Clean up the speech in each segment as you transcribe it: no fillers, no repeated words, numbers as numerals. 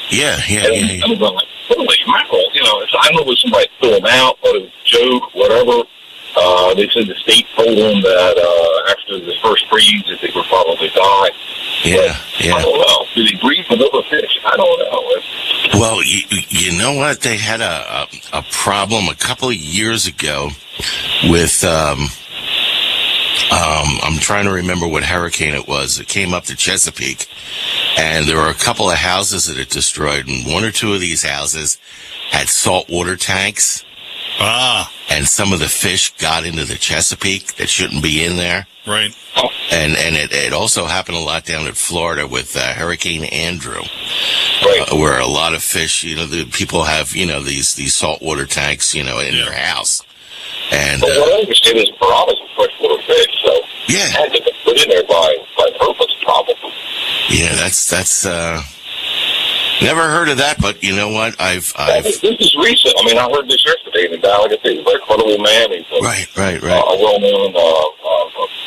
Yeah. And I was like, holy mackerel, I don't know if somebody threw them out, but it was a joke, whatever. They said the state told them that after the first freeze that they would probably die. Yeah. I don't know. Do they breed with other fish? I don't know. Well, you know what? They had a problem a couple of years ago with, I'm trying to remember what hurricane it was. It came up to Chesapeake, and there were a couple of houses that it destroyed, and one or two of these houses had saltwater tanks. And some of the fish got into the Chesapeake that shouldn't be in there. Right. And it also happened a lot down in Florida with Hurricane Andrew, where a lot of fish, the people have, these saltwater tanks, in their house. And what I understand is piranhas are freshwater fish, so it had to be put in there by purpose, probably. Yeah, that's never heard of that, but you know what? I've This is recent. I mean, I heard this yesterday. The guy, like I said, he's a very credible man. He's right. A well-known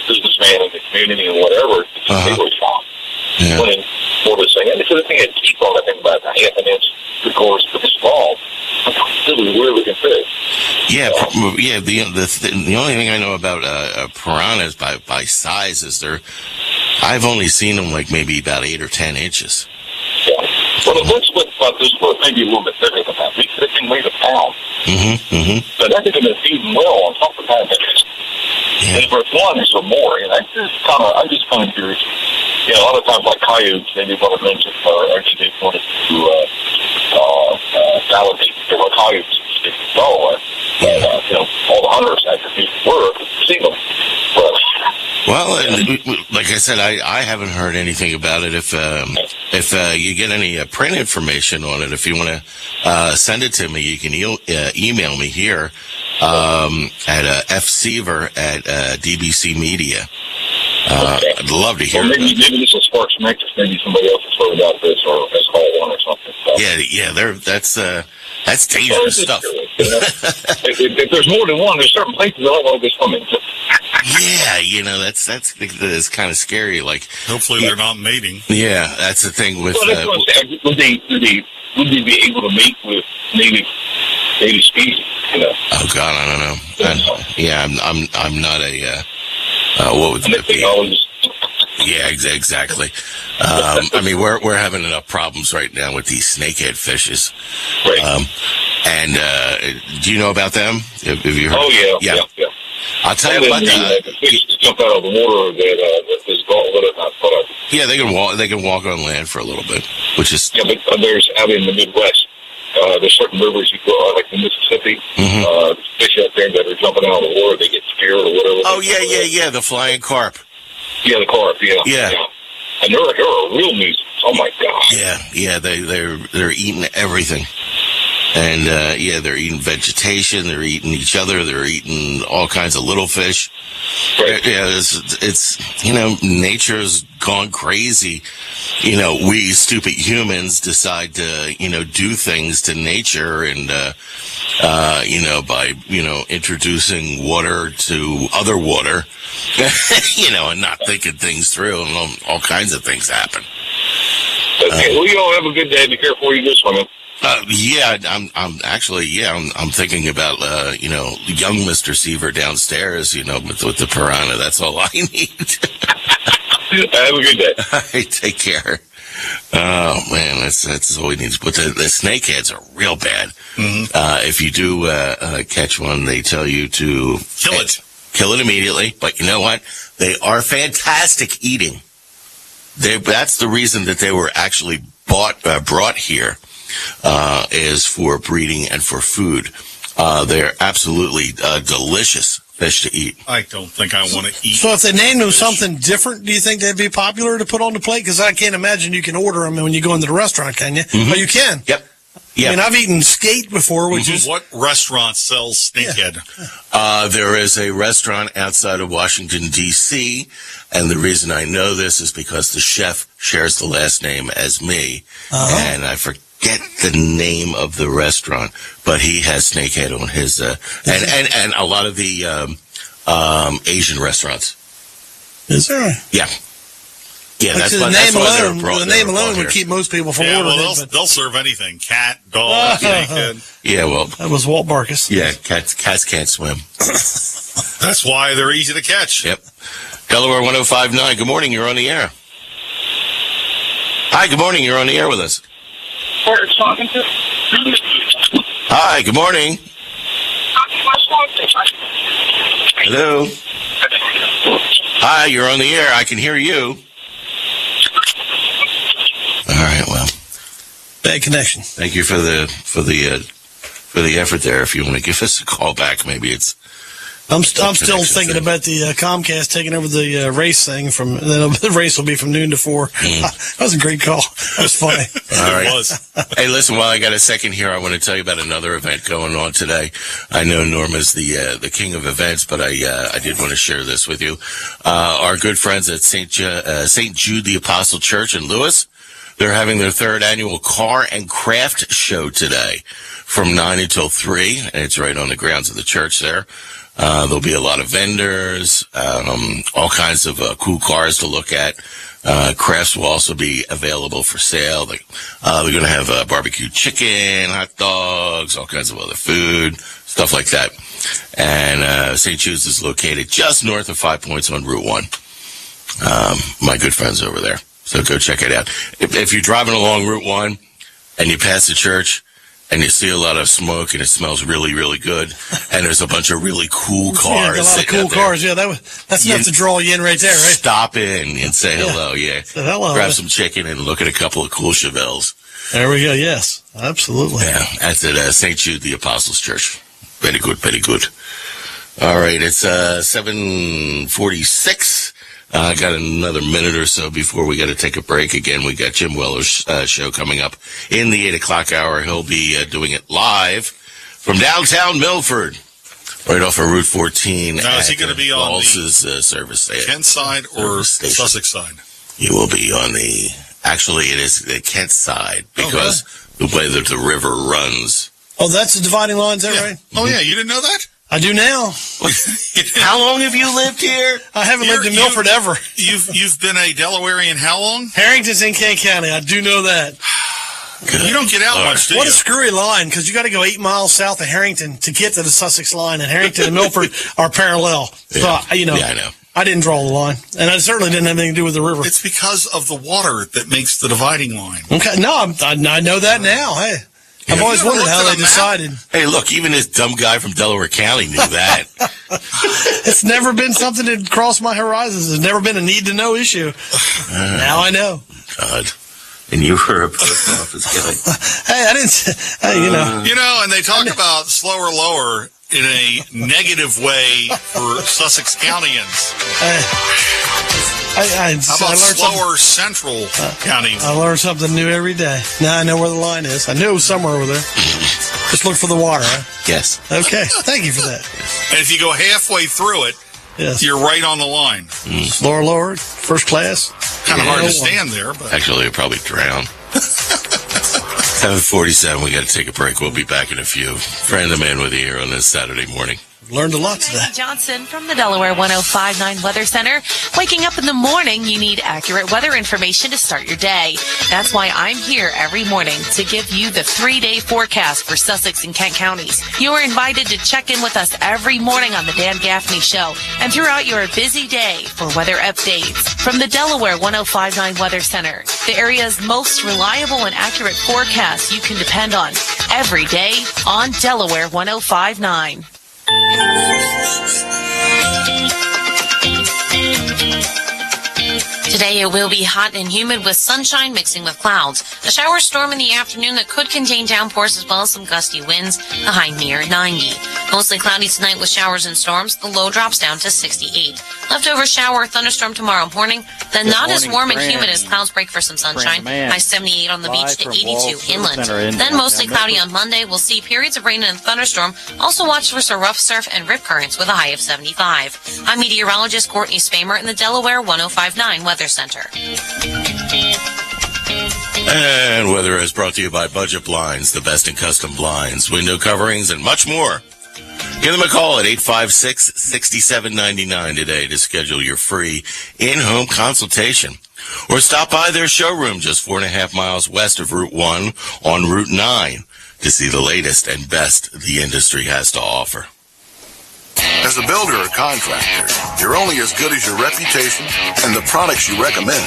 businessman in the community and whatever. They were shocked. When Florida saying, and this is the thing had teeth on, I think, about a half an inch, of course, but this small. Really weird looking fish. Yeah. The only thing I know about piranhas by size is I've only seen them like maybe about 8 or 10 inches. Yeah. Well, it looks about this one, maybe a little bit bigger than that. This thing weighs a pound. So that thing has been feeding well on top of that. And for one, or more. I'm just kind of curious. A lot of times, like coyotes, maybe want to mention, or actually they wanted to validate that there were coyotes in Delmarva. All the hunters had to see them. But, like I said, I haven't heard anything about it. If you get any print information on it, if you want to send it to me, you can email me here at fseaver at DBC Media. I'd love to hear. Maybe this will spark some interest. Maybe somebody else has heard about this or has called one or something. So. That's dangerous stuff. If there's more than one, there's certain places I don't want to go swimming to. Yeah, that's kind of scary. Like, hopefully they're not mating. Yeah, that's the thing with. Would they be able to mate with native species? Oh God, I don't know. I'm not a. What would that be? Yeah, exactly. I mean, we're having enough problems right now with these snakehead fishes. Right. Do you know about them? Have you heard? Oh yeah. I'll tell you about that. The fish jump out of the water that is gone. Yeah, they can walk. They can walk on land for a little bit, which is. Yeah, but there's out in the Midwest. There's certain rivers you go, like the Mississippi. Fish out there that are jumping out of the water, they get scared or whatever. Oh yeah, the flying carp. Yeah, the carp. Yeah. And they're a real nuisance. Oh my God. Yeah. They're eating everything, and they're eating vegetation. They're eating each other. They're eating all kinds of little fish. Right. Yeah, it's nature's gone crazy. We stupid humans decide to do things to nature, and by introducing water to other water, and not thinking things through, and all kinds of things happen. Okay, well, you all have a good day. Be careful where you go swimming. I'm thinking about, young Mr. Seaver downstairs, with the piranha. That's all I need. Have a good day. All right, take care. Oh, man, that's all we need. But the snakeheads are real bad. If you do catch one, they tell you to kill it. Kill it immediately. But you know what? They are fantastic eating. That's the reason that they were actually brought here. Is for breeding and for food. They're absolutely delicious fish to eat. I don't think I want to eat. So if they named them something different, do you think they'd be popular to put on the plate? Because I can't imagine you can order them when you go into the restaurant, can you? Oh, you can? Yep. I mean, I've eaten skate before, which is... What restaurant sells snakehead? There is a restaurant outside of Washington, D.C., and the reason I know this is because the chef shares the last name as me, and I forget the name of the restaurant, but he has snakehead on his, and a lot of the Asian restaurants. Is there? Yeah. Yeah, Like, that's the why, name alone, the the name alone would keep most people from Yeah, ordering well, it. But they'll serve anything. Cat, dog, naked. Yeah, well, that was Walt Barkus. yeah, cats can't swim. That's why they're easy to catch. Yep. Delaware 105.9. Good morning. You're on the air. Hi. Good morning. You're on the air with us. Talking to. Hi. Good morning. Hello. Hi. You're on the air. I can hear you. All right. Well, Bad connection. thank you for the effort there. If you want to give us a call back, maybe it's. I'm still connection thinking thing. about the Comcast taking over the race thing. From the race will be from noon to 4. That was a great call. That was funny. All right. It was. Hey, listen, while I got a second here, I want to tell you about another event going on today. I know Norma's the king of events, but I did want to share this with you. Our good friends at St. Jude the Apostle Church in Lewis, they're having their 3rd annual Car and Craft Show today from 9 until 3, and it's right on the grounds of the church there. There'll be a lot of vendors, all kinds of cool cars to look at. Crafts will also be available for sale. They're going to have barbecue chicken, hot dogs, all kinds of other food, stuff like that. And St. Jude's is located just north of 5 Points on Route 1. My good friends over there. So go check it out. If you're driving along Route 1 and you pass the church, and you see a lot of smoke, and it smells really, really good. And there's a bunch of really cool cars. Yeah, a lot of sitting cool out there. cars. Yeah, that's enough to draw you in right there, right? Stop in and say hello. Yeah, Say hello. Grab some chicken and look at a couple of cool Chevelles. There we go. Yes, absolutely. Yeah, that's at St. Jude the Apostles Church. Very good, very good. All right, it's 7:46. I got another minute or so before we got to take a break again. We got Jim Weller's show coming up in the 8 o'clock hour. He'll be doing it live from downtown Milford, right off of Route 14. Now, is he going to be on Walsh's service station? Kent side or Station. Sussex side? You will be on the. Actually, it is the Kent side because the way that the river runs. Oh, that's the dividing line, is that right? Oh, yeah. You didn't know that? I do now. How long have you lived here? I haven't lived in Milford ever. You've been a Delawarean how long? Harrington's in Kent County. I do know that. Good. You don't get out much, do What you? a screwy line, because you got to go 8 miles south of Harrington to get to the Sussex line, and Harrington and Milford are parallel. So, Yeah, I know. I didn't draw the line, and I certainly didn't have anything to do with the river. It's because of the water that makes the dividing line. Okay, no, I know that now. Hey, I've Yeah. always You ever wondered how looked they at a map? decided. Hey, look, even this dumb guy from Delaware County knew that. It's never been something that crossed my horizons. It's never been a need-to-know issue. Now I know. God. And you were a post office guy. Hey, I didn't. Hey, And they talk about slower, lower in a negative way for Sussex Countyans. I How learned about something. slower Central County? I learn something new every day. Now I know where the line is. I knew it was somewhere over there. Just look for the water. Huh? Yes. Okay, thank you for that. And if you go halfway through it, Yes, you're right on the line. slower, lower, first class. Kind of hard to Yeah. stand there, but Actually, you'll probably drown. 7:47, we got to take a break. We'll be back in a few. Friend of man with you here on this Saturday morning. Learned a lot today. Maggie Johnson from the Delaware 105.9 Weather Center. Waking up in the morning, you need accurate weather information to start your day. That's why I'm here every morning to give you the 3-day forecast for Sussex and Kent counties. You are invited to check in with us every morning on the Dan Gaffney Show and throughout your busy day for weather updates. From the Delaware 105.9 Weather Center, the area's most reliable and accurate forecast you can depend on every day on Delaware 105.9. Today it will be hot and humid with sunshine mixing with clouds. A shower storm in the afternoon that could contain downpours as well as some gusty winds, the high near 90. Mostly cloudy tonight with showers and storms. The low drops down to 68. Leftover shower or thunderstorm tomorrow morning. Then not as warm and humid as clouds break for some sunshine. High 78 on the beach to 82 inland. Then mostly cloudy on Monday. We'll see periods of rain and thunderstorm. Also watch for some rough surf and rip currents with a high of 75. I'm meteorologist Courtney Spamer in the Delaware 105.9 Weather Center. And weather is brought to you by Budget Blinds, the best in custom blinds, window coverings, and much more. Give them a call at 856-6799 today to schedule your free in-home consultation. Or stop by their showroom just 4.5 miles west of Route 1 on Route 9 to see the latest and best the industry has to offer. As a builder or contractor, you're only as good as your reputation and the products you recommend.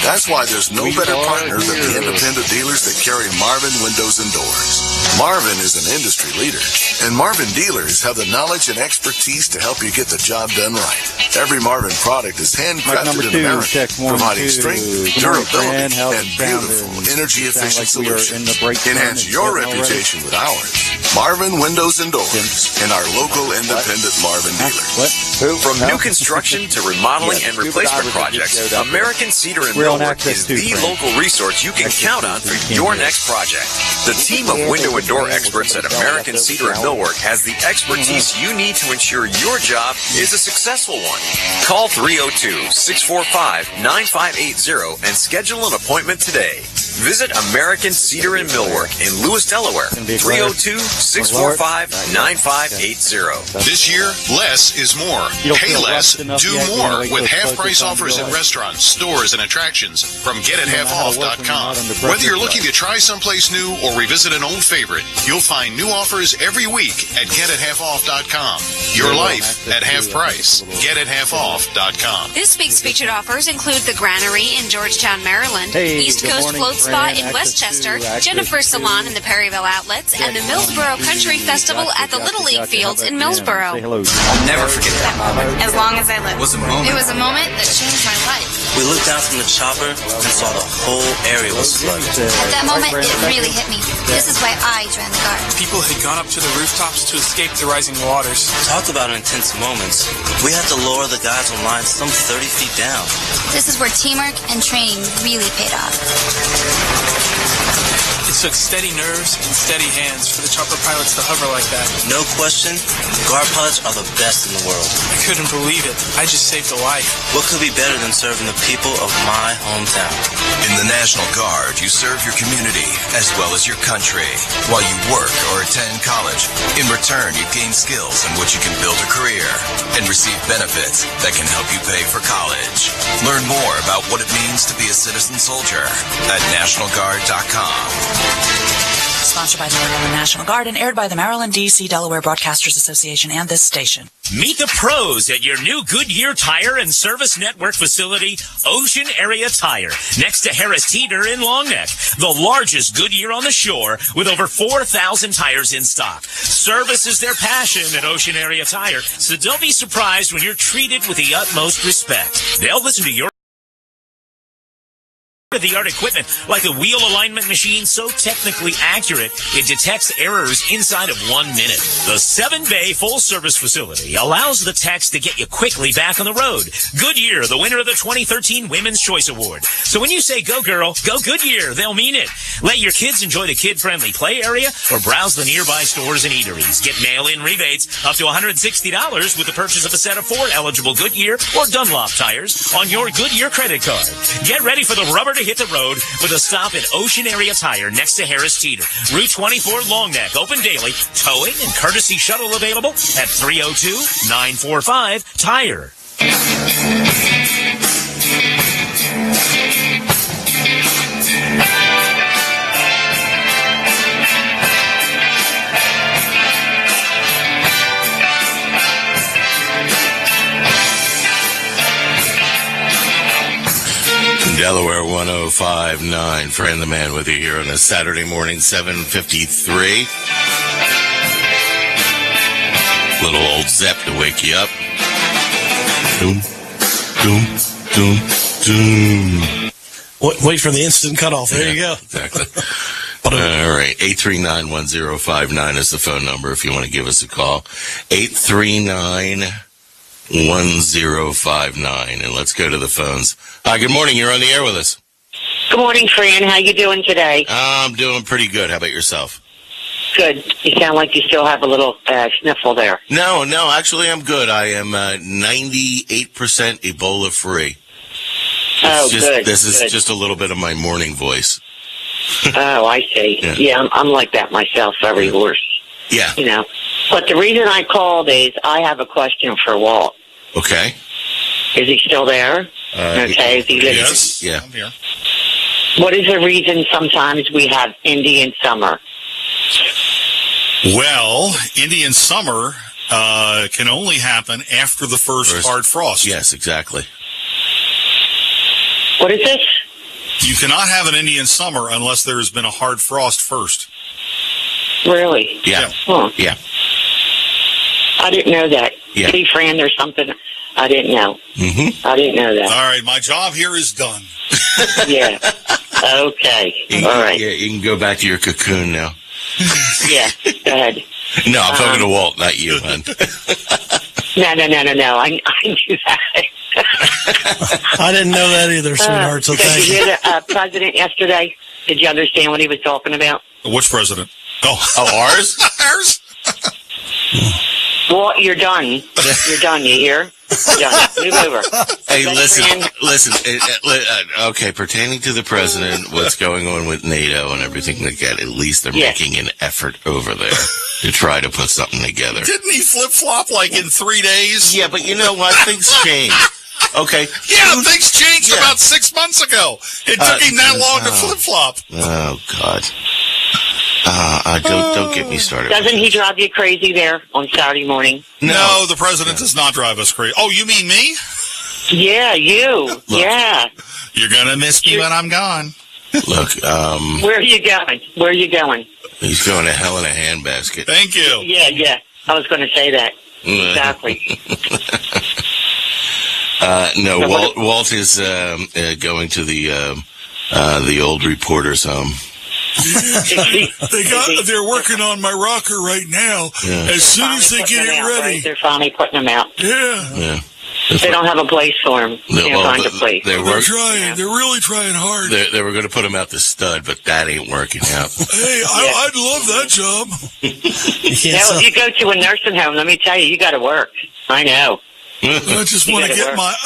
That's why there's no better partner than the independent dealers that carry Marvin Windows and Doors. Marvin is an industry leader, and Marvin dealers have the knowledge and expertise to help you get the job done right. Every Marvin product is handcrafted in America, providing strength, durability, and beautiful energy-efficient solutions. Enhance your reputation with ours. Marvin Windows and Doors, and our local independent Marvin dealers. From new construction to remodeling and replacement projects, American Cedar and Millwork is the local resource you can count on for your next project. The team of window and door experts at American Cedar and Millwork has the expertise you need to ensure your job is a successful one. Call 302-645-9580 and schedule an appointment today. Visit American Cedar and Millwork in Lewis, Delaware. 302-645-9580. This year, less is more. Pay less, do more with half-price offers at restaurants, stores, and attractions from GetItHalfOff.com. Whether you're looking to try someplace new or revisit an old favorite, you'll find new offers every week at GetItHalfOff.com. Your life at half price. GetItHalfOff.com. This week's featured offers include the Granary in Georgetown, Maryland, East Coast Float Spa in Westchester, Jennifer's Salon in the Perryville Outlets, and the Millsboro Country Festival at the Little League Fields in Millsboro. I'll never forget that moment. As long as I live. It was a moment. It was a moment that changed my life. We looked down from the chopper and saw the whole area was flooded. At that moment, it really hit me. This is why I joined the Guard. People had gone up to the rooftops to escape the rising waters. Talk about intense moments. We had to lower the guys on line some 30 feet down. This is where teamwork and training really paid off. It took steady nerves and steady hands for the chopper pilots to hover like that. No question, guard pilots are the best in the world. I couldn't believe it. I just saved a life. What could be better than serving the people of my hometown? In the National Guard, you serve your community as well as your country while you work or attend college. In return, you gain skills in which you can build a career and receive benefits that can help you pay for college. Learn more about what it means to be a citizen soldier at NationalGuard.com. Sponsored by the Maryland National Guard and aired by the Maryland, D.C. Delaware Broadcasters Association and this station. Meet the pros at your new Goodyear Tire and Service Network facility, Ocean Area Tire, next to Harris Teeter in Long Neck, the largest Goodyear on the shore with over 4,000 tires in stock. Service is their passion at Ocean Area Tire, so don't be surprised when you're treated with the utmost respect. They'll listen to your the art equipment like a wheel alignment machine so technically accurate it detects errors inside of 1 minute. The 7-bay full-service facility allows the techs to get you quickly back on the road. Goodyear, the winner of the 2013 Women's Choice Award. So when you say go girl, go Goodyear, they'll mean it. Let your kids enjoy the kid-friendly play area or browse the nearby stores and eateries. Get mail-in rebates up to $160 with the purchase of a set of 4 eligible Goodyear or Dunlop tires on your Goodyear credit card. Get ready for the rubber to hit the road with a stop at Ocean Area Tire next to Harris Teeter. Route 24 Long Neck, open daily. Towing and courtesy shuttle available at 302-945-TIRE. Delaware 105.9. Fran the Man with you here on a Saturday morning, 7:53. Little old Zepp to wake you up. Doom, doom, doom, doom. Wait for the instant cutoff. There you go. Exactly. All right. 839-1059 is the phone number if you want to give us a call. 839-1059. And let's go to the phones. Hi, good morning. You're on the air with us. Good morning, Fran. How you doing today? I'm doing pretty good. How about yourself? Good. You sound like you still have a little sniffle there. No, actually I'm good. I am 98% Ebola free. Good. This is just a little bit of my morning voice. Oh, I see. Yeah, I'm like that myself every horse. Yeah. You know. But the reason I called is I have a question for Walt. Okay. Is he still there? Okay, is he listening? Yes. Yeah. I'm here. What is the reason sometimes we have Indian summer? Well, Indian summer can only happen after the first hard frost. Yes, exactly. What is this? You cannot have an Indian summer unless there has been a hard frost first. Really? Yeah. Huh. Yeah. I didn't know that. Yeah. See, Fran, there's something I didn't know. Mm-hmm. I didn't know that. All right, my job here is done. Yeah. Okay. All right. Yeah, you can go back to your cocoon now. Yeah. Go ahead. No, I'm talking to Walt, not you, hon. No. I knew that. I didn't know that either, sweetheart, so did thank you you. hear the president yesterday? Did you understand what he was talking about? Which president? Oh, ours? Ours? Well, you're done. You're done, you hear? You're done. Move over. Hey, Best listen. friend. Okay, pertaining to the president, what's going on with NATO and everything like that, at least they're making an effort over there to try to put something together. Didn't he flip-flop like in 3 days? Yeah, but you know what? Things change. Okay. Yeah, things changed about 6 months ago. It took him that long to flip-flop. Oh, God. Don't get me started. Doesn't he drive you crazy there on Saturday morning? No, the president does not drive us crazy. Oh, you mean me? Yeah, you. Look. Yeah. You're going to miss me when I'm gone. Look, Where are you going? Where are you going? he's going to hell in a handbasket. Thank you. Yeah. I was going to say that. Exactly. No, Walt is going to the old reporter's home. They're working on my rocker right now. Yeah. As soon as they get it ready. Right? They're finally putting them out. Yeah. They don't have a place for him. Can't find a place. They're trying. Yeah. They're really trying hard. They were going to put him out the stud, but that ain't working out. Hey, I'd love that job. Now, if you go to a nursing home, let me tell you, you got to work. I know. I just want to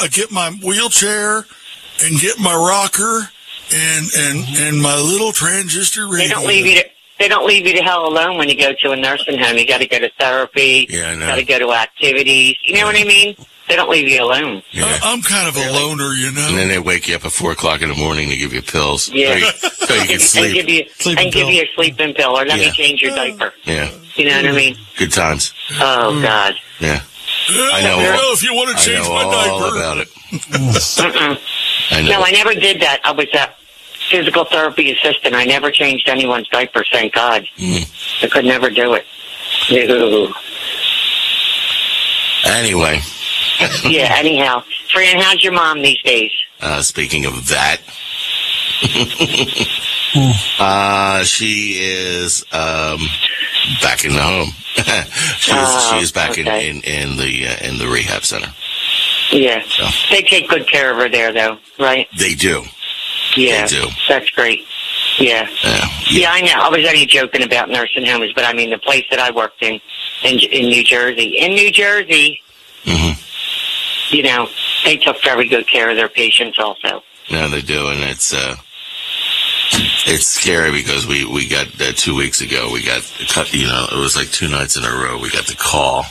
get my wheelchair and get my rocker and my little transistor radio. They don't leave you to hell alone when you go to a nursing home. You got to go to therapy. Yeah, I know. Got to go to activities. You know what I mean? They don't leave you alone. Yeah. I'm kind of a loner, you know. And then they wake you up at 4:00 in the morning to give you pills. Yeah. So you can sleep. And give you a sleeping pill, or let me change your diaper. Yeah. You know what I mean? Good times. Oh, God. Yeah. I know. Well, if you want to change my diaper. All about it. I know. No, I never did that. I was a physical therapy assistant. I never changed anyone's diaper, thank God. I could never do it. Ew. Anyway. Yeah, anyhow. Fran, how's your mom these days? Speaking of that, she is back in the home. She is back in the rehab center. Yeah. So. They take good care of her there, though, right? They do. Yeah. They do. That's great. Yeah. Yeah, I know. I was only joking about nursing homes, but I mean the place that I worked in New Jersey. In New Jersey, you know, they took very good care of their patients also. No, they do, and it's scary because we got 2 weeks ago. We got, you know, it was like 2 nights in a row. We got the call.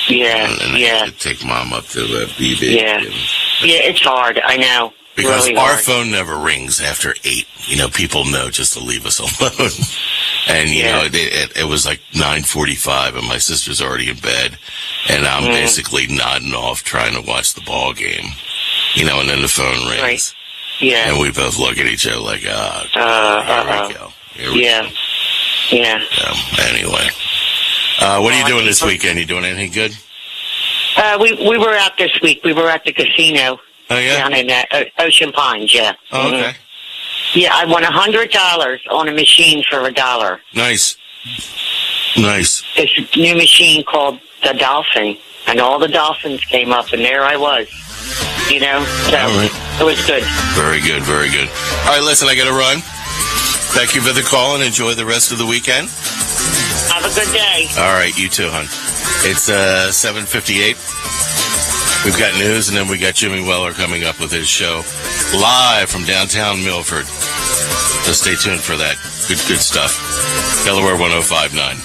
Yeah, and I had to take Mom up to BB. Yeah, it's hard. I know. Because really our hard. phone never rings after 8. You know, people know just to leave us alone. And, you know, it was like 9:45 and my sister's already in bed. And I'm basically nodding off trying to watch the ball game. You know, and then the phone rings. Right. Yeah. And we both look at each other like, here we go. Here we go. Yeah. So, anyway. What are you doing this weekend? You doing anything good? We were out this week. We were at the casino. Oh, yeah? Down in Ocean Pines, yeah. Oh, okay. Yeah, I won $100 on a machine for $1. Nice. This new machine called the Dolphin, and all the dolphins came up, and there I was. You know? So, It was good. Very good, very good. All right, listen, I got to run. Thank you for the call, and enjoy the rest of the weekend. Have a good day. All right, you too, hon. It's 7:58. We've got news, and then we got Jimmy Weller coming up with his show live from downtown Milford. So stay tuned for that. Good stuff. Delaware 105.9.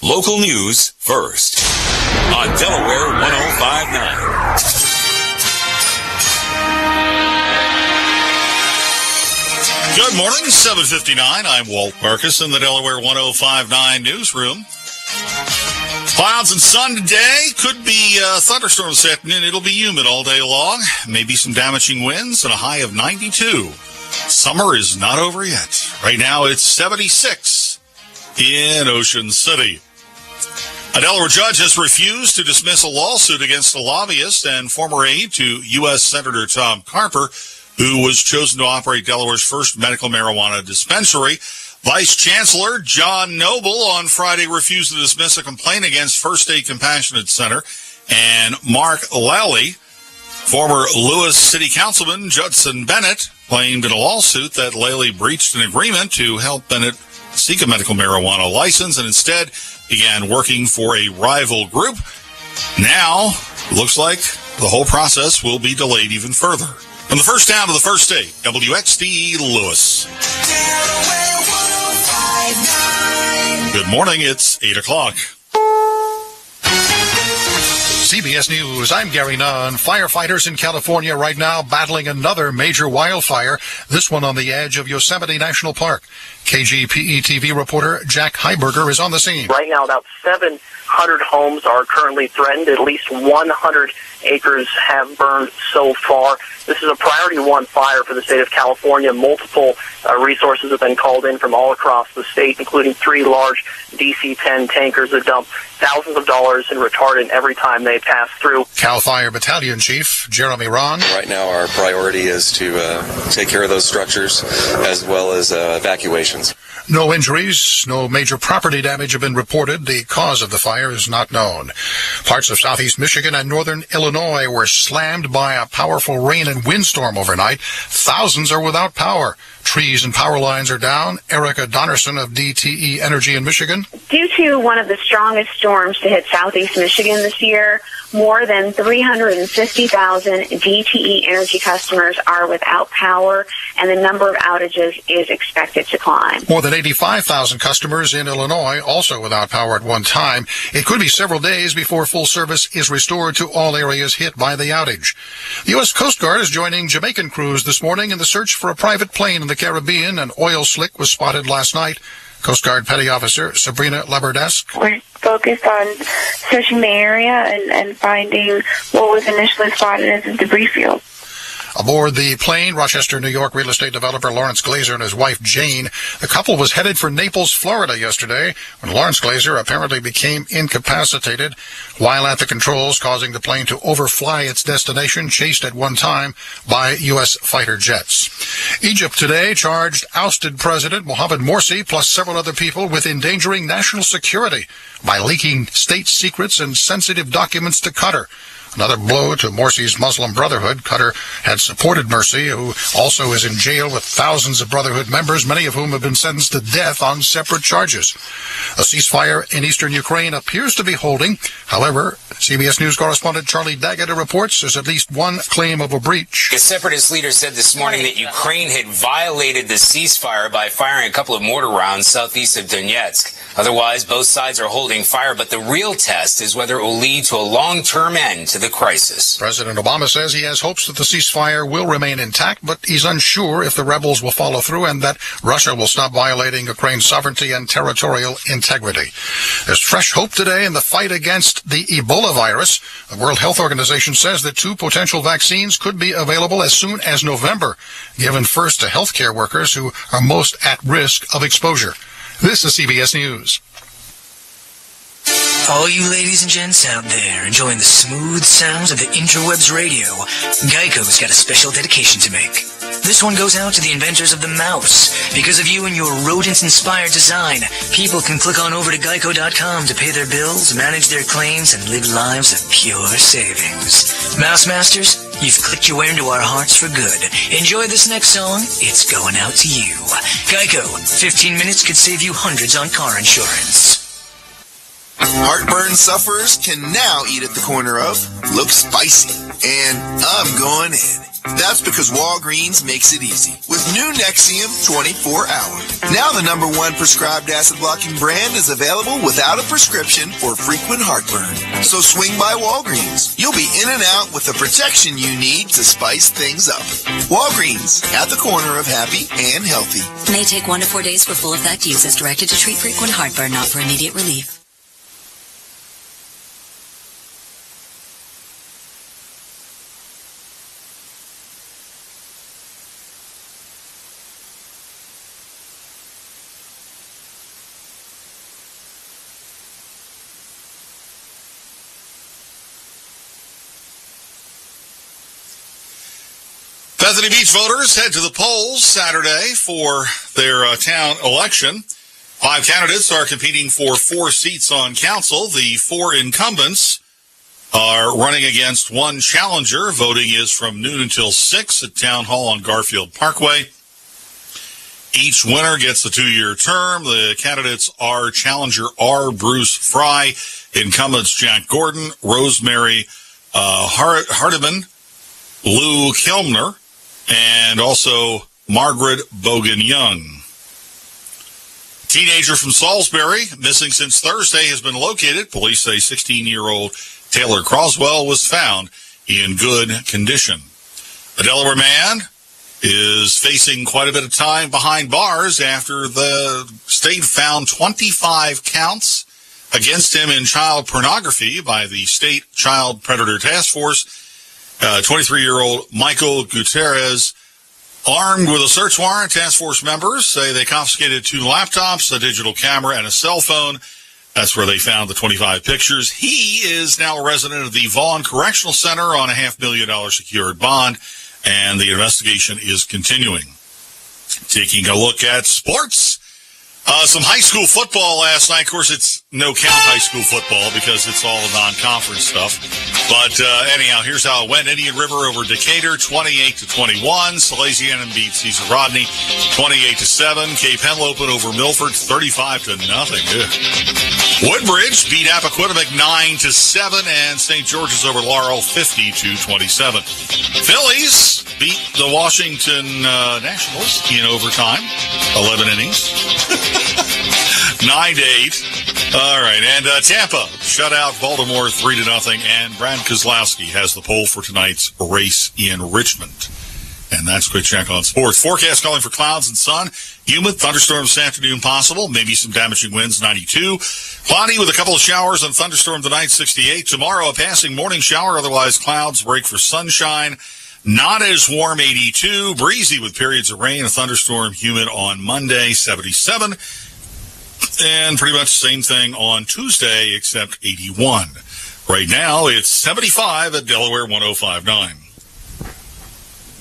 Local news first. on Delaware 105.9. Good morning, 7:59. I'm Walt Marcus in the Delaware 105.9 newsroom. Clouds and sun today. Could be thunderstorms this afternoon. It'll be humid all day long. Maybe some damaging winds and a high of 92. Summer is not over yet. Right now it's 76 in Ocean City. A Delaware judge has refused to dismiss a lawsuit against a lobbyist and former aide to U.S. Senator Tom Carper, who was chosen to operate Delaware's first medical marijuana dispensary. Vice Chancellor John Noble on Friday refused to dismiss a complaint against First Aid Compassionate Center. And Mark Lally, former Lewis City Councilman Judson Bennett, claimed in a lawsuit that Lally breached an agreement to help Bennett seek a medical marijuana license and instead began working for a rival group. Now, looks like the whole process will be delayed even further. From the first town to the first state, WXDE Lewis. Good morning, it's 8 o'clock. CBS News, I'm Gary Nunn. Firefighters in California right now battling another major wildfire, this one on the edge of Yosemite National Park. KGPE TV reporter Jack Heiberger is on the scene. Right now, about 700 homes are currently threatened. At least 100 acres have burned so far. This is a priority one fire for the state of California. Multiple resources have been called in from all across the state, including 3 large DC-10 tankers that dump thousands of dollars in retardant every time they pass through. CAL FIRE Battalion Chief Jeremy Ron. Right now our priority is to take care of those structures as well as evacuations. No injuries, no major property damage have been reported. The cause of the fire is not known. Parts of southeast Michigan and northern Illinois were slammed by a powerful rain and windstorm overnight. Thousands are without power. Trees and power lines are down. Erica Donnerson of DTE Energy in Michigan. Due to one of the strongest storms to hit southeast Michigan this year, more than 350,000 DTE Energy customers are without power, and the number of outages is expected to climb. More than 85,000 customers in Illinois also without power at one time. It could be several days before full service is restored to all areas hit by the outage. The U.S. Coast Guard is joining Jamaican crews this morning in the search for a private plane in the Caribbean. An oil slick was spotted last night. Coast Guard Petty Officer Sabrina Laberdesque. We're focused on searching the area and finding what was initially spotted as a debris field. Aboard the plane, Rochester, New York real estate developer Lawrence Glazer and his wife Jane. The couple was headed for Naples, Florida yesterday when Lawrence Glazer apparently became incapacitated while at the controls, causing the plane to overfly its destination, chased at one time by U.S. fighter jets. Egypt today charged ousted President Mohamed Morsi plus several other people with endangering national security by leaking state secrets and sensitive documents to Qatar. Another blow to Morsi's Muslim Brotherhood. Qatar had supported Morsi, who also is in jail with thousands of Brotherhood members, many of whom have been sentenced to death on separate charges. A ceasefire in eastern Ukraine appears to be holding. However, CBS News correspondent Charlie Daggett reports there's at least one claim of a breach. A separatist leader said this morning that Ukraine had violated the ceasefire by firing a couple of mortar rounds southeast of Donetsk. Otherwise, both sides are holding fire, but the real test is whether it will lead to a long-term end to the crisis. President Obama says he has hopes that the ceasefire will remain intact, but he's unsure if the rebels will follow through and that Russia will stop violating Ukraine's sovereignty and territorial integrity. There's fresh hope today in the fight against the Ebola virus. The World Health Organization says that 2 potential vaccines could be available as soon as November, given first to healthcare workers who are most at risk of exposure. This is CBS News. All you ladies and gents out there enjoying the smooth sounds of the interwebs radio, Geico's got a special dedication to make. This one goes out to the inventors of the mouse. Because of you and your rodent-inspired design, people can click on over to Geico.com to pay their bills, manage their claims, and live lives of pure savings. Mouse Masters, you've clicked your way into our hearts for good. Enjoy this next song. It's going out to you. Geico, 15 minutes could save you hundreds on car insurance. Heartburn sufferers can now eat at the corner of Look Spicy, and I'm going in. That's because Walgreens makes it easy with new Nexium 24-hour. Now the #1 prescribed acid-blocking brand is available without a prescription for frequent heartburn. So swing by Walgreens. You'll be in and out with the protection you need to spice things up. Walgreens, at the corner of happy and healthy. May take 1 to 4 days for full effect. Use as directed to treat frequent heartburn, not for immediate relief. Bethany Beach voters head to the polls Saturday for their town election. 5 candidates are competing for 4 seats on council. The 4 incumbents are running against 1 challenger. Voting is from noon until 6 at Town Hall on Garfield Parkway. Each winner gets a 2-year term. The candidates are challenger R. Bruce Fry, incumbents Jack Gordon, Rosemary Hardiman, Lou Kilmer, and also Margaret Bogan-Young. Teenager from Salisbury, missing since Thursday, has been located. Police say 16-year-old Taylor Croswell was found in good condition. A Delaware man is facing quite a bit of time behind bars after the state found 25 counts against him in child pornography by the State Child Predator Task Force. 23-year-old Michael Gutierrez, armed with a search warrant. Task force members say they confiscated 2 laptops, a digital camera, and a cell phone. That's where they found the 25 pictures. He is now a resident of the Vaughn Correctional Center on a $500,000 secured bond, and the investigation is continuing. Taking a look at sports. Some high school football last night. Of course, it's no-count high school football because it's all non-conference stuff. But anyhow, here's how it went. Indian River over Decatur, 28-21. Salesianum beat Cesar Rodney, 28-7. Cape Henlopen over Milford, 35-0. Woodbridge beat Appoquinimink 9-7, and St. George's over Laurel, 50-27. Phillies beat the Washington Nationals in overtime, 11 innings. 9-8. All right, and Tampa shut out Baltimore 3-0, and Brad Kozlowski has the poll for tonight's race in Richmond. And that's a quick check on sports. Forecast calling for clouds and sun. Humid, thunderstorms this afternoon possible. Maybe some damaging winds, 92. Cloudy with a couple of showers and thunderstorm tonight, 68. Tomorrow, a passing morning shower. Otherwise, clouds break for sunshine. Not as warm, 82. Breezy with periods of rain. A thunderstorm, humid on Monday, 77. And pretty much the same thing on Tuesday, except 81. Right now, it's 75 at Delaware 105.9.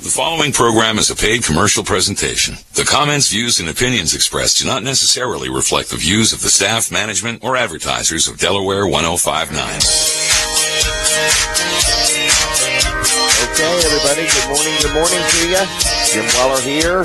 The following program is a paid commercial presentation. The comments, views, and opinions expressed do not necessarily reflect the views of the staff, management, or advertisers of Delaware 105.9. Okay, everybody, good morning to you. Jim Weller here.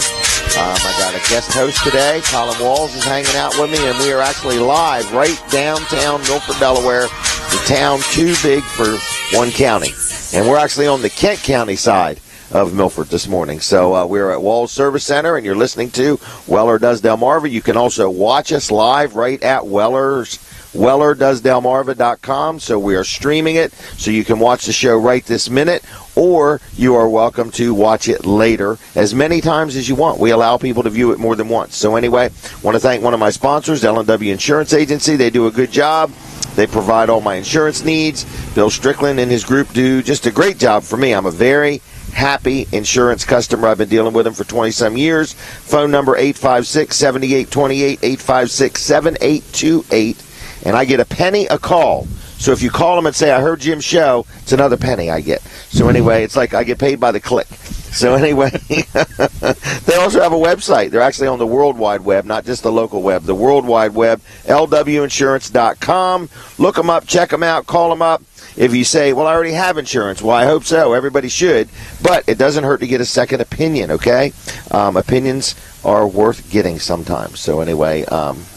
I got a guest host today. Colin Walls is hanging out with me, and we are actually live right downtown Milford, Delaware, the town too big for one county. And we're actually on the Kent County side of Milford this morning. So we're at Walls Service Center, and you're listening to Weller Does Delmarva. You can also watch us live right at WellerDoesDelmarva.com. So we are streaming it, so you can watch the show right this minute, or you are welcome to watch it later as many times as you want. We allow people to view it more than once. So anyway, I want to thank one of my sponsors, L&W Insurance Agency. They do a good job. They provide all my insurance needs. Bill Strickland and his group do just a great job for me. I'm a very happy insurance customer. I've been dealing with them for 20-some years. Phone number 856-7828, 856-7828, and I get a penny a call. So if you call them and say, I heard Jim's show, it's another penny I get. So anyway, it's like I get paid by the click. So anyway, they also have a website. They're actually on the World Wide Web, not just the local web. The World Wide Web, lwinsurance.com. Look them up, check them out, call them up. if you say, well, I already have insurance, well, I hope so. Everybody should. But it doesn't hurt to get a second opinion, okay? Opinions are worth getting sometimes. So anyway,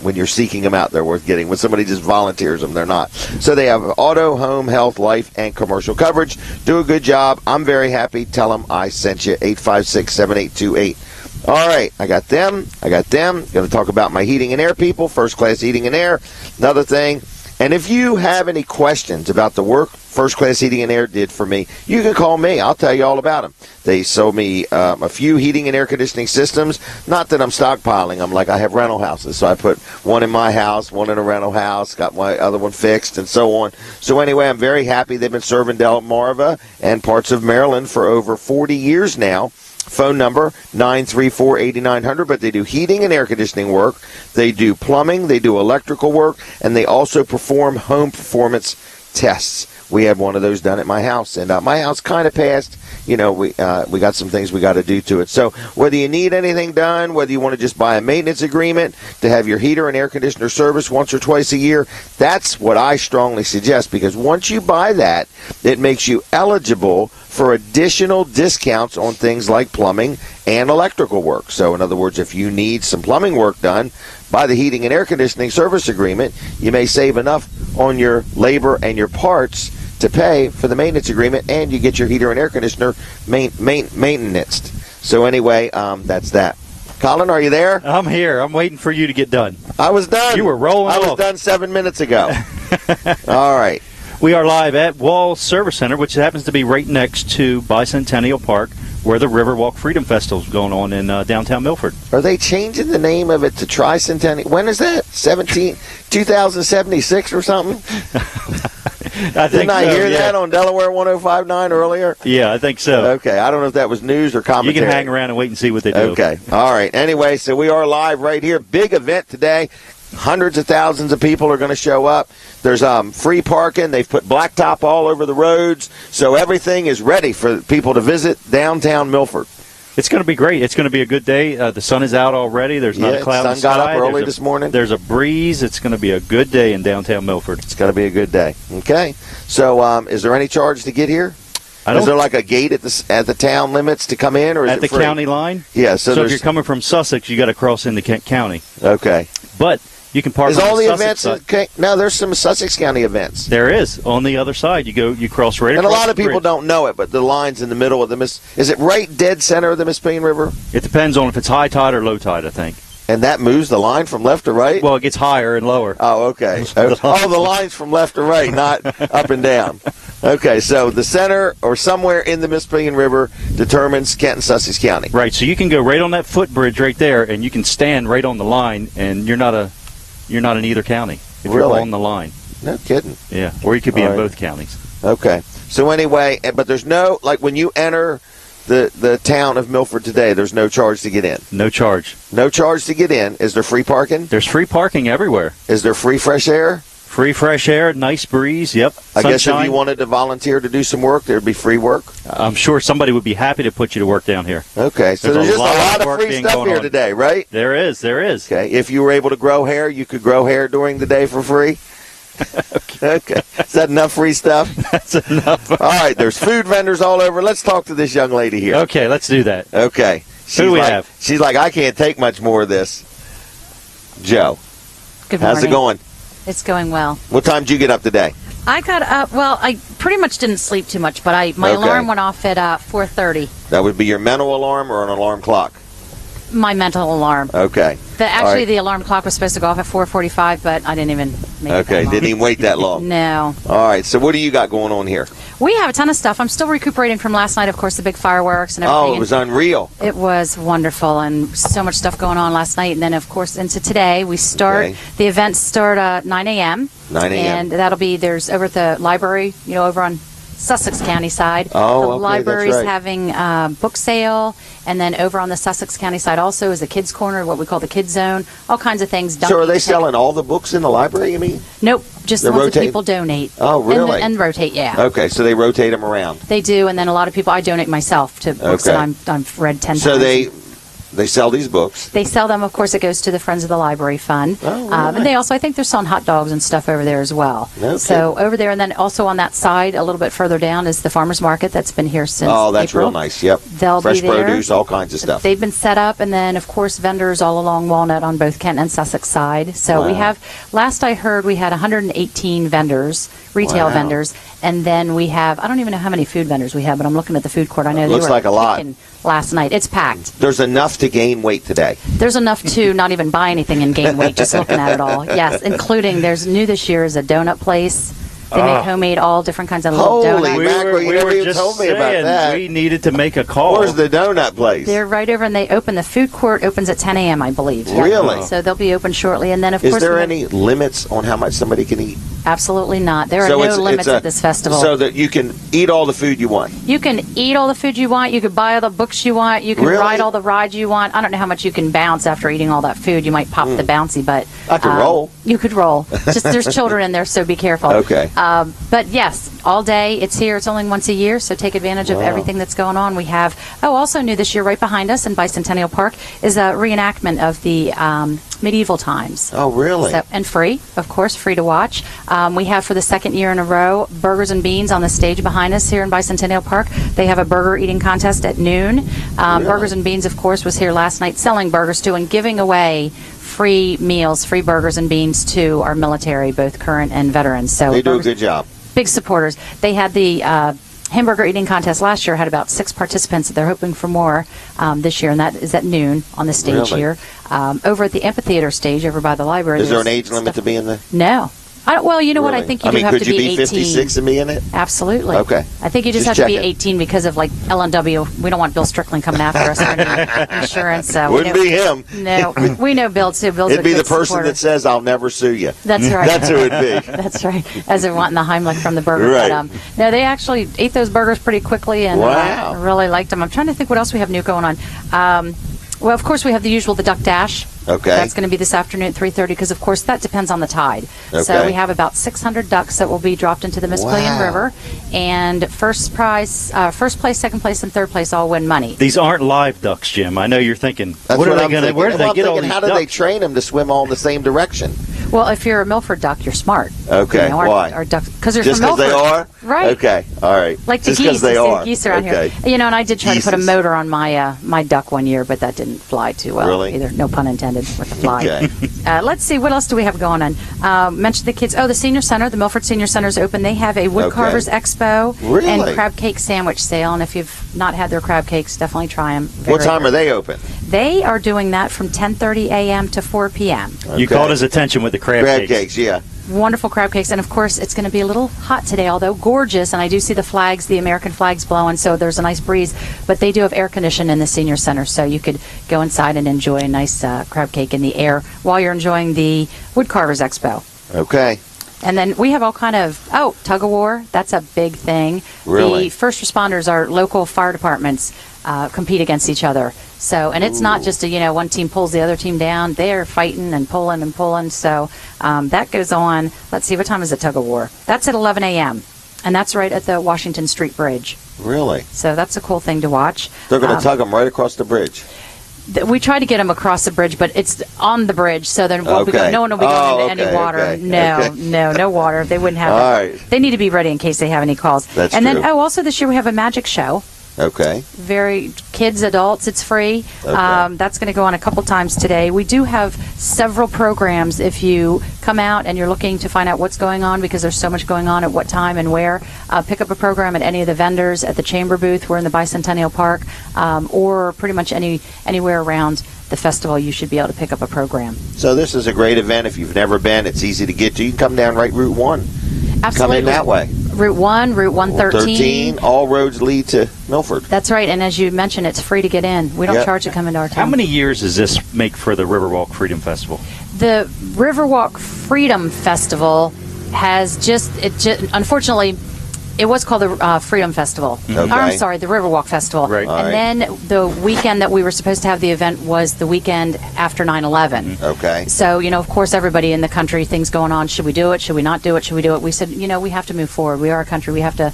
when you're seeking them out, they're worth getting. When somebody just volunteers them, they're not. So they have auto, home, health, life, and commercial coverage. Do a good job. I'm very happy. Tell them I sent you. 856-7828. All right, I got them. Going to talk about my heating and air people, First Class Heating and Air. Another thing. And if you have any questions about the work First Class Heating and Air did for me, you can call me. I'll tell you all about them. They sold me a few heating and air conditioning systems. Not that I'm stockpiling them. Like I have rental houses. So I put one in my house, one in a rental house, got my other one fixed, and so on. So anyway, I'm very happy. They've been serving Delmarva and parts of Maryland for over 40 years now. Phone number 934-8900, but they do heating and air conditioning work. They do plumbing, they do electrical work, and they also perform home performance tests. We had one of those done at my house, and my house kind of passed. We got some things we got to do to it. So whether you need anything done, whether you want to just buy a maintenance agreement to have your heater and air conditioner service once or twice a year, that's what I strongly suggest, because once you buy that, it makes you eligible for additional discounts on things like plumbing and electrical work. So in other words, if you need some plumbing work done, buy the heating and air conditioning service agreement. You may save enough on your labor and your parts to pay for the maintenance agreement, and you get your heater and air conditioner maintenanced. So anyway, that's that. Colin, are you there? I'm here. I'm waiting for you to get done. I was done. You were rolling off. I was done 7 minutes ago. All right. We are live at Wall Service Center, which happens to be right next to Bicentennial Park, where the Riverwalk Freedom Festival is going on in downtown Milford. Are they changing the name of it to Tricentennial? When is that? 2076 or something? Didn't I hear that on Delaware 105.9 earlier? Yeah, I think so. Okay, I don't know if that was news or commentary. You can hang around and wait and see what they do. Okay, all right. Anyway, so we are live right here. Big event today. Hundreds of thousands of people are going to show up. There's free parking. They've put blacktop all over the roads. So everything is ready for people to visit downtown Milford. It's going to be great. It's going to be a good day. The sun is out already. There's not a cloud in the sky. The sun got up early this morning. There's a breeze. It's going to be a good day in downtown Milford. It's going to be a good day. Okay. So is there any charge to get here? Is there like a gate at the town limits to come in, or is at it the free? county line? Yeah. So if you're coming from Sussex, you got to cross into county. Okay. But you can park. Is on all the Sussex events? No, there's some Sussex County events. There is on the other side. You cross right. And across a lot of people don't know it, but the line's in the middle of the Is it right dead center of the Mississippi River? It depends on if it's high tide or low tide, I think. And that moves the line from left to right? Well, it gets higher and lower. Oh, okay. The line's from left to right, not up and down. Okay, so the center or somewhere in the Mississippi River determines Kent and Sussex County. Right, so you can go right on that footbridge right there, and you can stand right on the line, and you're not in either county if you're on the line. No kidding. Yeah, or you could be in both counties. Okay. So anyway, but there's no, like when you enter the town of Milford today, there's no charge to get in. No charge. No charge to get in. Is there free parking? There's free parking everywhere. Is there free fresh air? Free fresh air, nice breeze, yep. I guess if you wanted to volunteer to do some work, there'd be free work. I'm sure somebody would be happy to put you to work down here. Okay, so there's just a lot of free stuff here today, right? There is. Okay, if you were able to grow hair, you could grow hair during the day for free? Okay. Is that enough free stuff? That's enough. All right, there's food vendors all over. Let's talk to this young lady here. Okay, let's do that. Okay. Who do we have? She's like, I can't take much more of this. Joe. Good morning. How's it going? It's going well. What time did you get up today? I got up, I pretty much didn't sleep too much, but my alarm went off at 4:30. That would be your mental alarm or an alarm clock? My mental alarm. Okay. The alarm clock was supposed to go off at 4:45, but I didn't even make it that long. Didn't even wait that long. No. All right, so what do you got going on here? We have a ton of stuff. I'm still recuperating from last night, of course, the big fireworks and everything. Oh, it was unreal. It was wonderful, and so much stuff going on last night. And then, of course, into today, we start, the events start at 9 a.m. 9 a.m. And that'll be, there's over at the library, over on Sussex County side. Oh, the okay, library's that's right. having a book sale, and then over on the Sussex County side also is the kids' corner, what we call the kids' zone, all kinds of things. So are they selling all the books in the library, you mean? Nope, just the ones that people donate. Oh, really? And rotate, yeah. Okay, so they rotate them around. They do, and then a lot of people, I donate myself to books that I've read 10 times. So They sell these books. They sell them, of course. It goes to the Friends of the Library Fund. Oh, really? And they also, I think they're selling hot dogs and stuff over there as well. Okay. So over there, and then also on that side, a little bit further down, is the Farmers Market that's been here since Oh, that's April. real nice. Yep. They'll Fresh be there. produce, all kinds of stuff. They've been set up, and then, of course, vendors all along Walnut on both Kent and Sussex side. So we Wow. have, last I heard, we had 118 vendors, retail Wow. vendors, and then we have, I don't even know how many food vendors we have, but I'm looking at the food court. I know Looks they were like a lot. kicking last night. It's packed. There's enough to gain weight today. There's enough to not even buy anything and gain weight just looking at it all. Yes, including there's new this year is a donut place. They make homemade all different kinds of little Holy donuts. mackerel, you never even just told me about saying that. we needed to make a call. Where's the donut place? They're right over, and they open. The food court opens at 10 a.m., I believe. Really? So they'll be open shortly, and then of Is course there we have- any limits on how much somebody can eat? Absolutely not. There are So no limits at this festival. So that you can eat all the food you want. You can eat all the food you want. You can buy all the books you want. You can Really? ride all the rides you want. I don't know how much you can bounce after eating all that food. You might pop the bouncy, but I can roll. You could roll. Just there's children in there, so be careful. Okay. But yes, all day. It's here. It's only once a year, so take advantage of Wow. everything that's going on. We have also new this year, right behind us in Bicentennial Park, is a reenactment of the medieval times. Oh, really? So, and free, of course, free to watch. We have for the second year in a row Burgers and Beans on the stage behind us here in Bicentennial Park. They have a burger eating contest at noon. Burgers and Beans, of course, was here last night selling burgers too and giving away free meals, free burgers and beans to our military, both current and veterans. So They do a good job. big supporters. They had the hamburger eating contest last year, had about 6 participants. They're hoping for more this year, and that is at noon on the stage Really? here. Over at the amphitheater stage over by the library. Is there an there's age limit to be in the? No. Well, you know what? I Really? think you I mean, do have could to you be be 18. 56 and be in it? Absolutely. Okay. I think you just have Just to be checking. 18 because of like L&W. We don't want Bill Strickland coming after us or any insurance. We Wouldn't know- be him. No, we know Bill too. Bill's It'd a be the good person supporter. that says, "I'll never sue you." That's right. That's who it'd be. That's right. As they're wanting the Heimlich from the burger. Right. But, no, they actually ate those burgers pretty quickly and Wow. really liked them. I'm trying to think what else we have new going on. Well, of course, we have the usual, the Duck Dash. Okay. That's going to be this afternoon at 3:30 because, of course, that depends on the tide. So Okay. we have about 600 ducks that will be dropped into the Mispillion Wow. River. And first place, second place, and third place all win money. These aren't live ducks, Jim. I know you're thinking. That's what are they I'm going to? thinking. Where do Well, they I'm get all thinking, these how do ducks? they train them to swim all in the same direction? Well, if you're a Milford duck, you're smart. Okay, You know, why? Our ducks, because they're Just from because Milford. they are? Right. Okay, all right. Like the Just geese, they you see are. the geese around Okay. here. You know, and I did try to put a Geeses. motor on my my duck one year, but that didn't fly too well. Really? Either. No pun intended with the fly. Okay. Let's see, what else do we have going on? Mention the kids. Oh, the Senior Center, the Milford Senior Center is open. They have a Wood Okay. Carvers Expo Really? and crab cake sandwich sale. And if you've not had their crab cakes, definitely try them. What time are they open? They are doing that from 10:30 a.m. to 4 p.m. You Okay. caught his attention with the crab cakes. Yeah. Wonderful crab cakes, and of course it's going to be a little hot today, although gorgeous. And I do see the flags, the American flags blowing, so there's a nice breeze. But they do have air conditioning in the senior center, so you could go inside and enjoy a nice crab cake in the air while you're enjoying the Wood Carvers Expo. Okay. And then we have all kind of tug of war. That's a big thing. Really? The first responders, our local fire departments, compete against each other. So, and it's not just one team pulls the other team down. They are fighting and pulling and pulling. So that goes on. Let's see, what time is the tug of war? That's at 11 a.m. And that's right at the Washington Street Bridge. Really? So that's a cool thing to watch. They're going to tug them right across the bridge. We try to get them across the bridge, but it's on the bridge, so then no one will be going into any water. Okay. No water. They wouldn't have All it. right. They need to be ready in case they have any calls. That's and true. then, also this year we have a magic show. Okay. Very kids, adults, it's free. Okay. That's going to go on a couple times today. We do have several programs if you come out and you're looking to find out what's going on, because there's so much going on at what time and where. Pick up a program at any of the vendors at the Chamber booth. We're in the Bicentennial Park, or pretty much anywhere around the festival. You should be able to pick up a program. So this is a great event. If you've never been, it's easy to get to. You can come down right Route 1. Absolutely. Come in that way. Route 1, Route 113. All roads lead to Milford. That's right, and as you mentioned, it's free to get in. We don't Yep. charge to come into our town. How many years does this make for the Riverwalk Freedom Festival? The Riverwalk Freedom Festival has unfortunately, it was called the Freedom Festival. Okay. Or, I'm sorry, the Riverwalk Festival. Right. All right. And then the weekend that we were supposed to have the event was the weekend after 9/11. Okay. So, of course, everybody in the country, things going on. Should we do it? Should we not do it? Should we do it? We said, we have to move forward. We are a country. We have to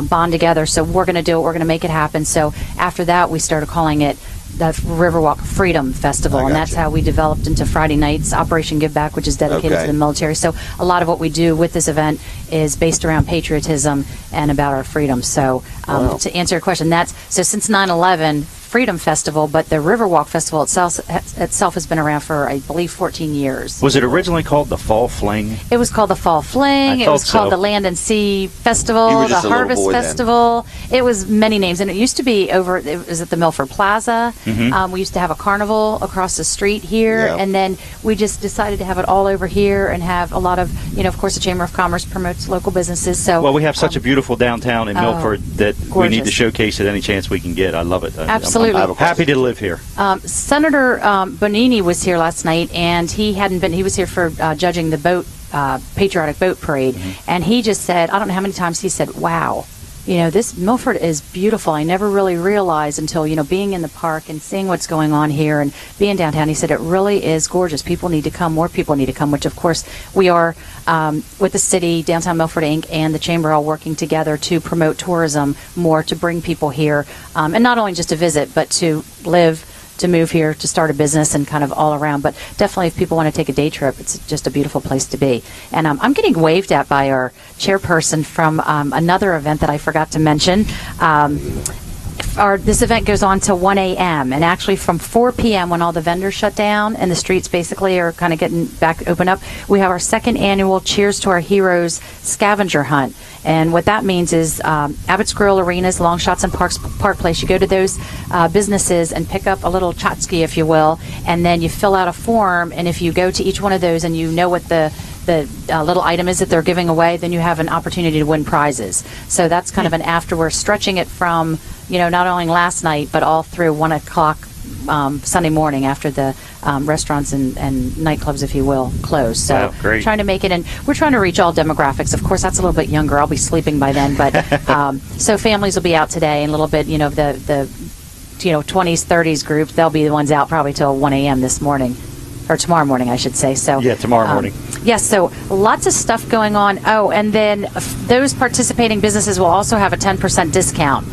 bond together. So we're going to do it. We're going to make it happen. So after that, we started calling it Riverwalk Freedom Festival, and that's how we developed into Friday nights Operation Give Back, which is dedicated to the military. So a lot of what we do with this event is based around patriotism and about our freedom. So to answer your question, so since 9/11. Freedom Festival, but the Riverwalk Festival itself has been around for, I believe, 14 years. Was it originally called the Fall Fling? It was called the Fall Fling. It was called the Land and Sea Festival, the Harvest Festival. It was many names, and it used to be it was at the Milford Plaza. We used to have a carnival across the street here, and then we just decided to have it all over here and have a lot of, of course, the Chamber of Commerce promotes local businesses. So, well, we have such a beautiful downtown in Milford that we need to showcase it any chance we can get. I love it. Absolutely. I'm happy to live here. Senator Bonini was here last night, and he was here for judging the patriotic boat parade, and he just said, I don't know how many times he said, wow. This Milford is beautiful. I never really realized until, being in the park and seeing what's going on here and being downtown. He said it really is gorgeous. People need to come. More people need to come, which, of course, we are with the city, Downtown Milford, Inc., and the Chamber all working together to promote tourism more, to bring people here, and not only just to visit, but to live, to move here, to start a business, and kind of all around. But definitely, if people want to take a day trip, it's just a beautiful place to be. And I'm getting waved at by our chairperson from another event that I forgot to mention. This event goes on till 1 a.m. and actually from 4 p.m. when all the vendors shut down and the streets basically are kind of getting back open up, we have our second annual Cheers to Our Heroes scavenger hunt. And what that means is Abbott's Grill, Arenas, Long Shots, and Park Place. You go to those businesses and pick up a little tchotchke, if you will, and then you fill out a form. And if you go to each one of those and you know what the little item is that they're giving away, then you have an opportunity to win prizes. So that's kind of an after. We're stretching it from, not only last night, but all through 1 o'clock Sunday morning after the restaurants and nightclubs, if you will, close. So great. Trying to make it, and we're trying to reach all demographics. Of course, that's a little bit younger. I'll be sleeping by then, but so families will be out today, and a little bit, the 20s, 30s group, they'll be the ones out probably till 1 a.m. this morning. Or tomorrow morning, I should say. So yeah, tomorrow morning. Yes, so lots of stuff going on. Oh, and then those participating businesses will also have a 10% discount.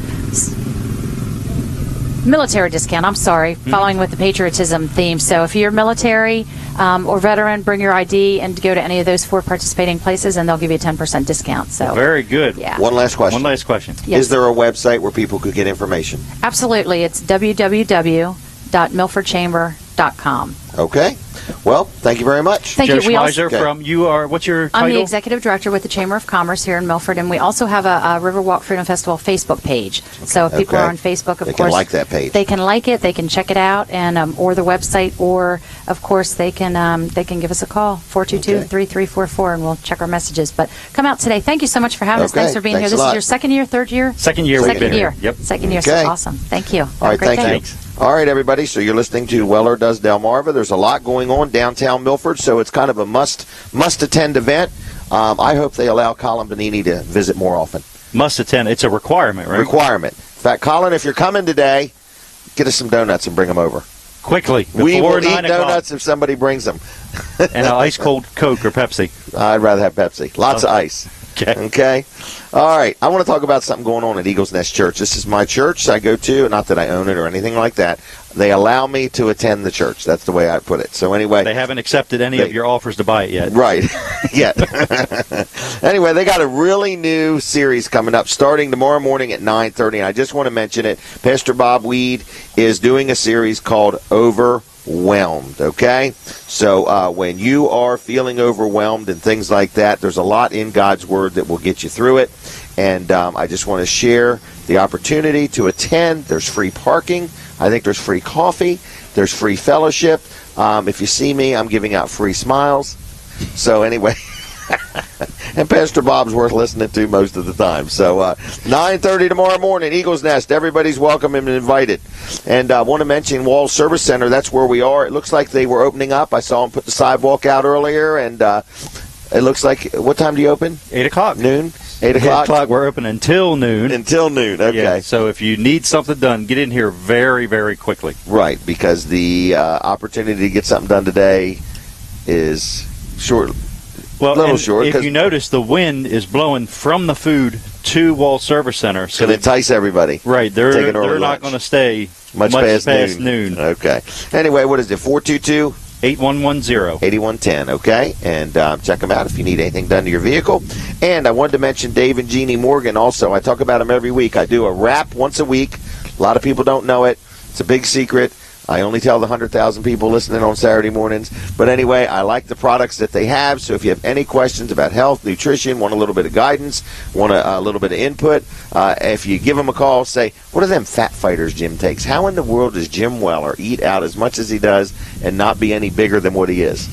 Military discount, I'm sorry, following with the patriotism theme. So if you're military or veteran, bring your ID and go to any of those 4 participating places, and they'll give you a 10% discount. So very good. Yeah. One last question. Yes. Is there a website where people could get information? Absolutely. It's www.milfordchamber.com. Okay. Well, thank you very much. Thank you. What's your title? I'm the executive director with the Chamber of Commerce here in Milford, and we also have a Riverwalk Freedom Festival Facebook page. So if people are on Facebook, of course, they can like that page. They can like it. They can check it out, and or the website, or of course they can give us a call 422-3344, and we'll check our messages. But come out today. Thank you so much for having us. Thanks for being here. This is your second year, third year. Second year. Second year. Yep. Second year. So awesome. Thank you. All right. Thank you. All right, everybody. So you're listening to Weller Does Delmarva. There's a lot going on downtown Milford, so it's kind of a must-attend event. I hope they allow Colin Bonini to visit more often. Must attend. It's a requirement, right? Requirement. In fact, Colin, if you're coming today, get us some donuts and bring them over. Quickly. We will eat 9 o'clock. donuts if somebody brings them. And an ice-cold Coke or Pepsi. I'd rather have Pepsi. Lots of ice. Okay. All right. I want to talk about something going on at Eagles Nest Church. This is my church I go to. Not that I own it or anything like that. They allow me to attend the church. That's the way I put it. So anyway. They haven't accepted any of your offers to buy it yet. Right. Yet. Anyway, they got a really new series coming up starting tomorrow morning at 9:30. And I just want to mention it. Pastor Bob Weed is doing a series called Overwhelmed, okay? So when you are feeling overwhelmed and things like that, there's a lot in God's Word that will get you through it. And I just want to share the opportunity to attend. There's free parking. I think there's free coffee. There's free fellowship. If you see me, I'm giving out free smiles. So anyway, and Pastor Bob's worth listening to most of the time. So 9:30 tomorrow morning, Eagles Nest. Everybody's welcome and invited. And I want to mention Wall Service Center. That's where we are. It looks like they were opening up. I saw them put the sidewalk out earlier, and it looks like, what time do you open? 8 o'clock. Noon? 8 o'clock? 8 o'clock. We're open until noon. Until noon, okay. Yeah, so if you need something done, get in here very, very quickly. Right, because the opportunity to get something done today is short. Well, a little short. If you notice, the wind is blowing from the food to Wall Service Center. So to entice everybody. Right. They're not going to stay Much past noon. Okay. Anyway, what is it? 422? 8110. 8110, okay? And check them out if you need anything done to your vehicle. And I wanted to mention Dave and Jeannie Morgan also. I talk about them every week. I do a wrap once a week. A lot of people don't know it. It's a big secret. I only tell the 100,000 people listening on Saturday mornings. But anyway, I like the products that they have. So if you have any questions about health, nutrition, want a little bit of guidance, want a little bit of input, if you give them a call, say, what are them fat fighters Jim takes? How in the world does Jim Weller eat out as much as he does and not be any bigger than what he is?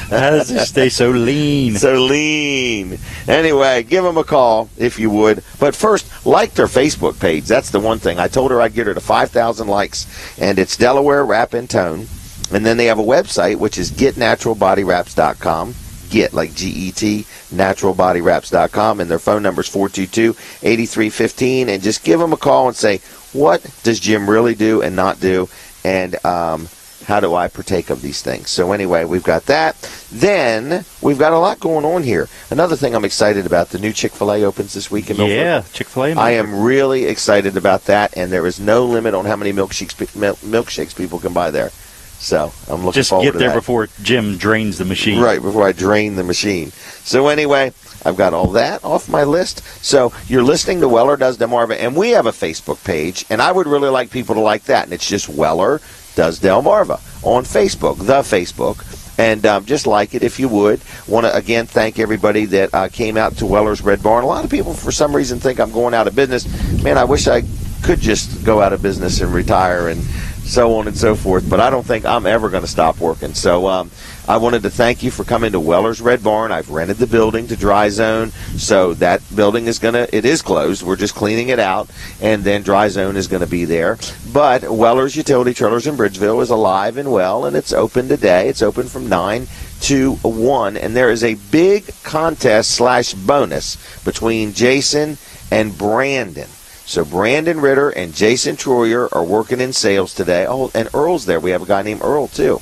How does he stay so lean? So lean. Anyway, give them a call if you would. But first, like their Facebook page. That's the one thing. I told her I'd get her to 5,000 likes. And it's Delaware Wrap and Tone. And then they have a website, which is getnaturalbodywraps.com. Get, like G-E-T, naturalbodywraps.com. And their phone number is 422-8315. And just give them a call and say, what does Jim really do and not do? And how do I partake of these things? So anyway, we've got that. Then we've got a lot going on here. Another thing I'm excited about, the new Chick-fil-A opens this week in Milford. Yeah, Chick-fil-A. I am really excited about that, and there is no limit on how many milkshakes people can buy there. So I'm looking Just forward to get there that. before Jim drains the machine. Right, before I drain the machine. So anyway, I've got all that off my list. So you're listening to Weller Does Delmarva, and we have a Facebook page, and I would really like people to like that, and it's just Weller Does Delmarva on Facebook, the Facebook. And just like it if you would. Want to, again, thank everybody that came out to Weller's Red Barn. A lot of people, for some reason, think I'm going out of business. Man, I wish I could just go out of business and retire and so on and so forth. But I don't think I'm ever going to stop working. So I wanted to thank you for coming to Weller's Red Barn. I've rented the building to Dry Zone. So that building is it is closed. We're just cleaning it out. And then Dry Zone is going to be there. But Weller's Utility Trailers in Bridgeville is alive and well, and it's open today. It's open from 9 to 1. And there is a big contest / bonus between Jason and Brandon. So Brandon Ritter and Jason Troyer are working in sales today. Oh, and Earl's there. We have a guy named Earl, too.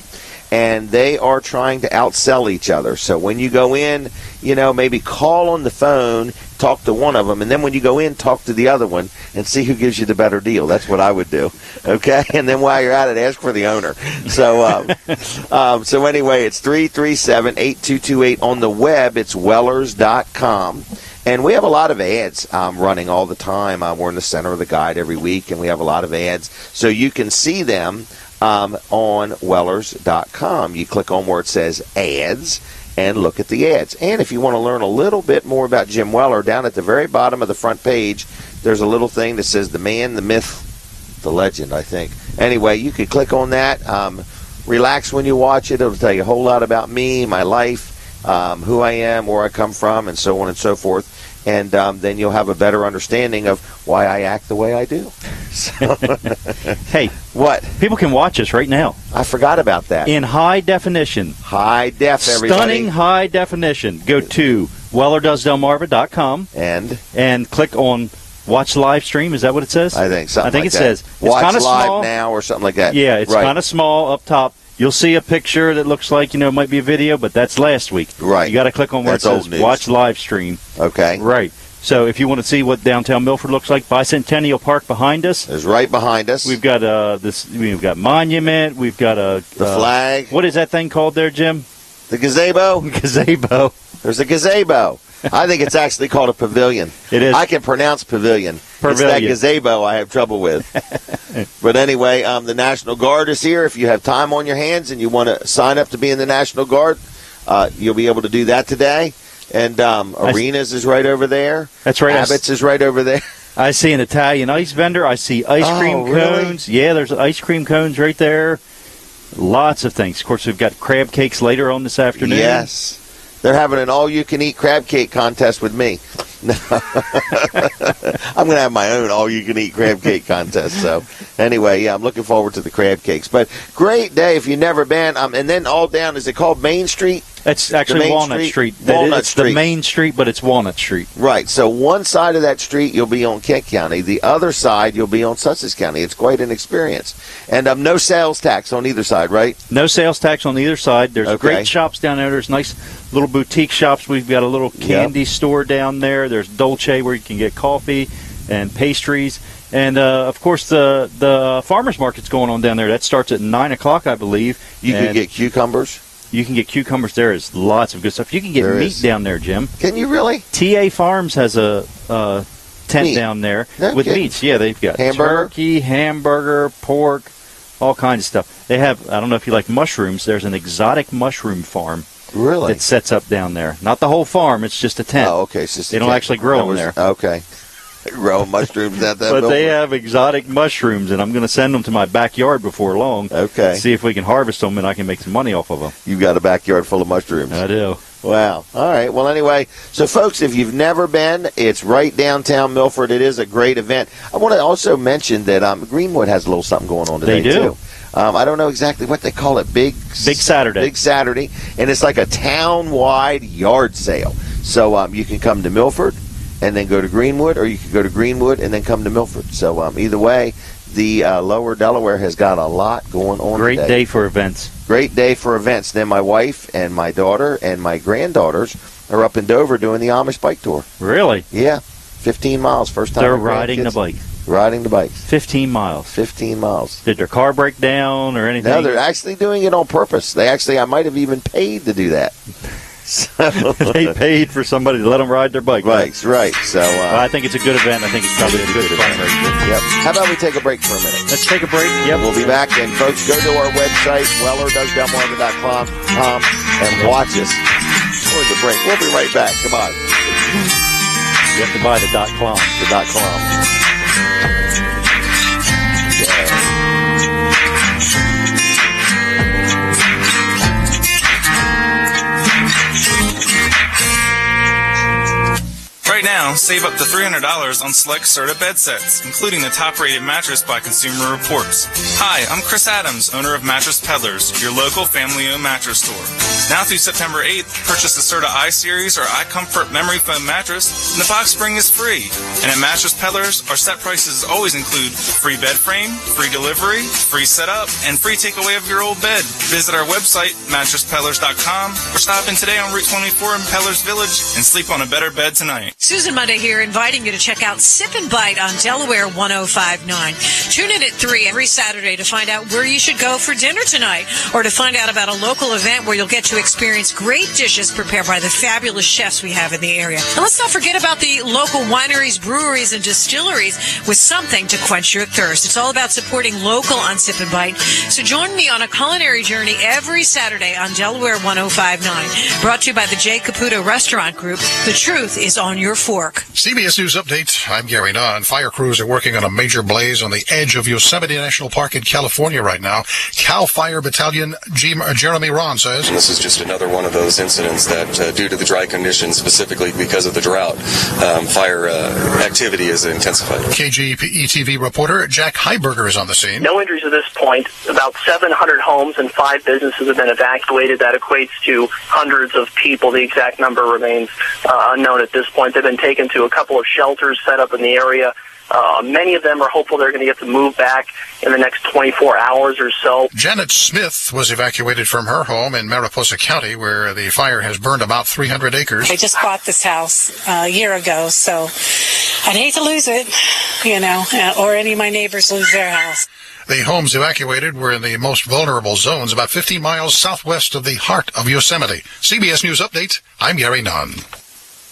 And they are trying to outsell each other. So when you go in, maybe call on the phone, talk to one of them, and then when you go in, talk to the other one and see who gives you the better deal. That's what I would do. Okay? And then while you're at it, ask for the owner. So so anyway, it's 337-8228. On the web, it's wellers.com. And we have a lot of ads running all the time. We're in the center of the guide every week, and we have a lot of ads. So you can see them on wellers.com. You click on where it says ads and look at the ads. And if you want to learn a little bit more about Jim Weller, down at the very bottom of the front page, there's a little thing that says the man, the myth, the legend, I think. Anyway, you could click on that. Relax when you watch it. It'll tell you a whole lot about me, my life, who I am, where I come from, and so on and so forth. And then you'll have a better understanding of why I act the way I do. So, hey, what? People can watch us right now. I forgot about that. In high definition. High def, everybody. Stunning high definition. Go to WellerDoesDelmarva.com and click on Watch Live Stream. Is that what it says? I think something I think like it that. says. Watch It's Live small. Now or something like that. Yeah, it's right. kind of small up top. You'll see a picture that looks like, it might be a video, but that's last week. Right. You got to click on where it says Watch Live Stream. Okay. Right. So if you want to see what downtown Milford looks like, Bicentennial Park behind us. Is right behind us. We've got We've got Monument. We've got the flag. What is that thing called there, Jim? The gazebo. Gazebo. There's a gazebo. I think it's actually called a pavilion. It is. I can pronounce pavilion. It's that gazebo I have trouble with. But anyway, the National Guard is here. If you have time on your hands and you want to sign up to be in the National Guard, you'll be able to do that today. And Arenas is right over there. That's right. Abbott's is right over there. I see an Italian ice vendor. I see ice cream cones. Really? Yeah, there's ice cream cones right there. Lots of things. Of course, we've got crab cakes later on this afternoon. Yes. They're having an all-you-can-eat crab cake contest with me. I'm going to have my own all-you-can-eat crab cake contest. So, anyway, yeah, I'm looking forward to the crab cakes. But great day if you've never been. And then all down, is it called Main Street? It's actually Walnut Street. It's the main street, but it's Walnut Street. Right. So one side of that street, you'll be on Kent County. The other side, you'll be on Sussex County. It's quite an experience. And no sales tax on either side, right? No sales tax on either side. There's great shops down there. There's nice little boutique shops. We've got a little candy store down there. There's Dolce where you can get coffee and pastries. And, of course, the farmers market's going on down there. That starts at 9 o'clock, I believe. You can get cucumbers? You can get cucumbers. There is lots of good stuff. You can get meat down there, Jim. Can you really? TA Farms has a tent Meat. down there No with kidding. meats. Yeah, they've got Hamburger? turkey, hamburger, pork, all kinds of stuff. They have, I don't know if you like mushrooms, there's an exotic mushroom farm. Really? That sets up down there. Not the whole farm, it's just a tent. Oh, okay. It's just they don't actually grow them there. Okay. Grow mushrooms at that But they have exotic mushrooms, and I'm going to send them to my backyard before long. Okay. See if we can harvest them, and I can make some money off of them. You've got a backyard full of mushrooms. I do. Wow. All right. Well, anyway, so folks, if you've never been, it's right downtown Milford. It is a great event. I want to also mention that Greenwood has a little something going on today, They do. too. I don't know exactly what they call it. Big Saturday. Big Saturday. And it's like a town-wide yard sale. So you can come to Milford and then go to Greenwood, or you can go to Greenwood and then come to Milford. So either way, the Lower Delaware has got a lot going on Great today. day for events. Great day for events. Then my wife and my daughter and my granddaughters are up in Dover doing the Amish bike tour. Really? Yeah. 15 miles. First time. They're my riding the grandkids- bike. Riding the bikes. 15 miles. 15 miles. Did their car break down or anything? No, they're actually doing it on purpose. I might have even paid to do that. So They paid for somebody to let them ride their bikes, right. So well, I think it's a good event. I think it's probably a good fundraiser. Yep. How about we take a break for a minute? Let's take a break. Yep. We'll be back. And folks, go to our website, wellerdoesdelmarva.com, and watch us during the break. We'll be right back. Come on. You have to buy the .com. The .com. Right now, save up to $300 on select Serta bed sets, including the top-rated mattress by Consumer Reports. Hi, I'm Chris Adams, owner of Mattress Peddlers, your local family-owned mattress store. Now through September 8th, purchase the Serta iSeries or iComfort memory foam mattress, and the box spring is free. And at Mattress Peddlers, our set prices always include free bed frame, free delivery, free setup, and free takeaway of your old bed. Visit our website, mattresspeddlers.com, or stop in today on Route 24 in Peddlers Village and sleep on a better bed tonight. Susan Monday here, inviting you to check out Sip and Bite on Delaware 105.9. Tune in at 3 every Saturday to find out where you should go for dinner tonight, or to find out about a local event where you'll get to experience great dishes prepared by the fabulous chefs we have in the area. And let's not forget about the local wineries, breweries, and distilleries with something to quench your thirst. It's all about supporting local on Sip and Bite. So join me on a culinary journey every Saturday on Delaware 105.9. Brought to you by the J. Caputo Restaurant Group. The truth is on your fork. CBS News Update. I'm Gary Nunn. Fire crews are working on a major blaze on the edge of Yosemite National Park in California right now. Cal Fire Battalion Jeremy Ron says, This is just another one of those incidents that, due to the dry conditions, specifically because of the drought, fire activity is intensified. KGPE-TV reporter Jack Heiberger is on the scene. No injuries at this point. About 700 homes and 5 businesses have been evacuated. That equates to hundreds of people. The exact number remains unknown at this point. They've been taken to a couple of shelters set up in the area. Many of them are hopeful they're going to get to move back in the next 24 hours or so. Janet Smith was evacuated from her home in Mariposa County, where the fire has burned about 300 acres. I just bought this house a year ago, so I'd hate to lose it, or any of my neighbors lose their house. The homes evacuated were in the most vulnerable zones, about 15 miles southwest of the heart of Yosemite. CBS News Update, I'm Gary Nunn.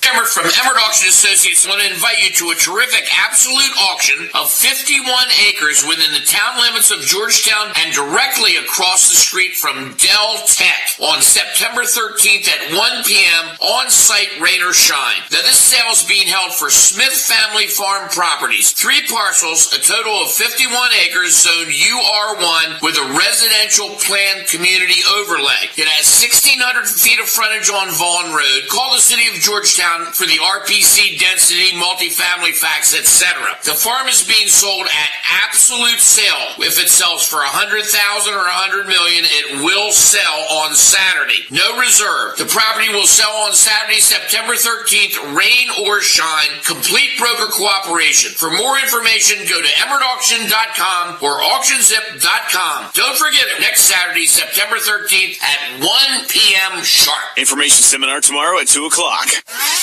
Emmert from Emmert Auction Associates want to invite you to a terrific absolute auction of 51 acres within the town limits of Georgetown and directly across the street from Del Tech on September 13th at 1 p.m. on-site rain or shine. Now, this sale is being held for Smith Family Farm Properties. 3 parcels, a total of 51 acres, zone UR1 with a residential planned community overlay. It has 1,600 feet of frontage on Vaughn Road. Call the city of Georgetown for the RPC density, multifamily facts, etc. The farm is being sold at absolute sale. If it sells for $100,000 or $100 million, it will sell on Saturday. No reserve. The property will sell on Saturday, September 13th, rain or shine. Complete broker cooperation. For more information, go to emmertauction.com or auctionzip.com. Don't forget it. Next Saturday, September 13th at 1 p.m. sharp. Information seminar tomorrow at 2 o'clock.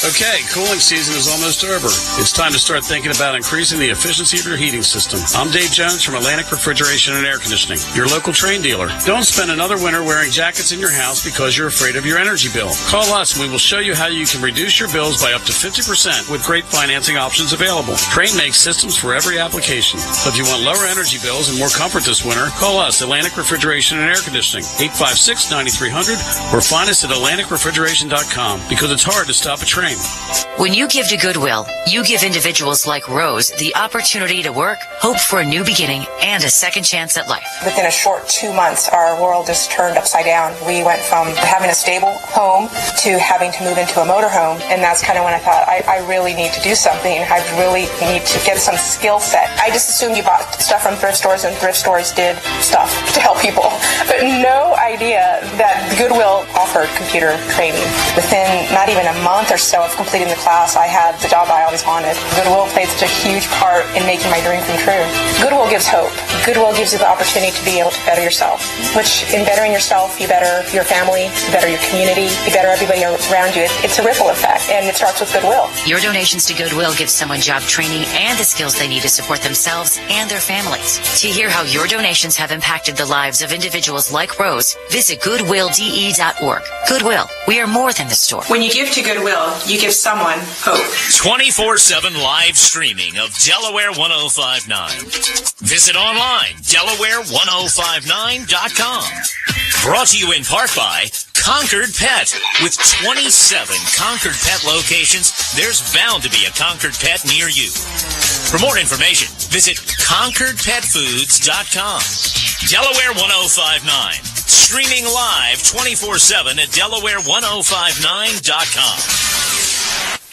Okay, cooling season is almost over. It's time to start thinking about increasing the efficiency of your heating system. I'm Dave Jones from Atlantic Refrigeration and Air Conditioning, your local Train dealer. Don't spend another winter wearing jackets in your house because you're afraid of your energy bill. Call us and we will show you how you can reduce your bills by up to 50% with great financing options available. Train makes systems for every application. So if you want lower energy bills and more comfort this winter, call us, Atlantic Refrigeration and Air Conditioning, 856-9300, or find us at AtlanticRefrigeration.com because it's hard to stop a train. When you give to Goodwill, you give individuals like Rose the opportunity to work, hope for a new beginning, and a second chance at life. Within a short 2 months, our world just turned upside down. We went from having a stable home to having to move into a motorhome, and that's kind of when I thought, I really need to do something. I really need to get some skill set. I just assumed you bought stuff from thrift stores, and thrift stores did stuff to help people, but no idea that Goodwill offered computer training. Within not even a month or so of completing the class, I had the job I always wanted. Goodwill played such a huge part in making my dream come true. Goodwill gives hope. Goodwill gives you the opportunity to be able to better yourself, which in bettering yourself, you better your family, you better your community, you better everybody around you. It's a ripple effect, and it starts with Goodwill. Your donations to Goodwill give someone job training and the skills they need to support themselves and their families. To hear how your donations have impacted the lives of individuals like Rose, visit goodwillde.org. Goodwill, we are more than the store. When you give to Goodwill, you give someone hope. 24/7 live streaming of Delaware 1059. Visit online, Delaware1059.com. Brought to you in part by Concord Pet. With 27 Concord Pet locations, there's bound to be a Concord Pet near you. For more information, visit ConcordPetFoods.com. Delaware 1059. Streaming live 24/7 at Delaware1059.com.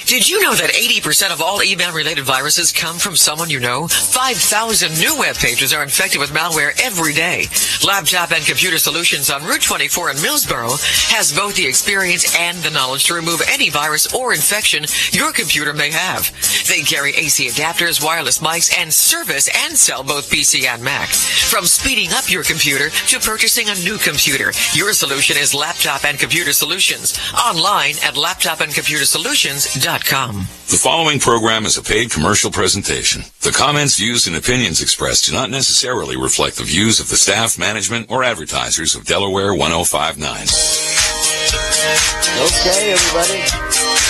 Did you know that 80% of all email-related viruses come from someone you know? 5,000 new web pages are infected with malware every day. Laptop and Computer Solutions on Route 24 in Millsboro has both the experience and the knowledge to remove any virus or infection your computer may have. They carry AC adapters, wireless mics, and service and sell both PC and Mac. From speeding up your computer to purchasing a new computer, your solution is Laptop and Computer Solutions. Online at laptopandcomputersolutions.com. The following program is a paid commercial presentation. The comments, views, and opinions expressed do not necessarily reflect the views of the staff, management, or advertisers of Delaware 1059. Okay, everybody.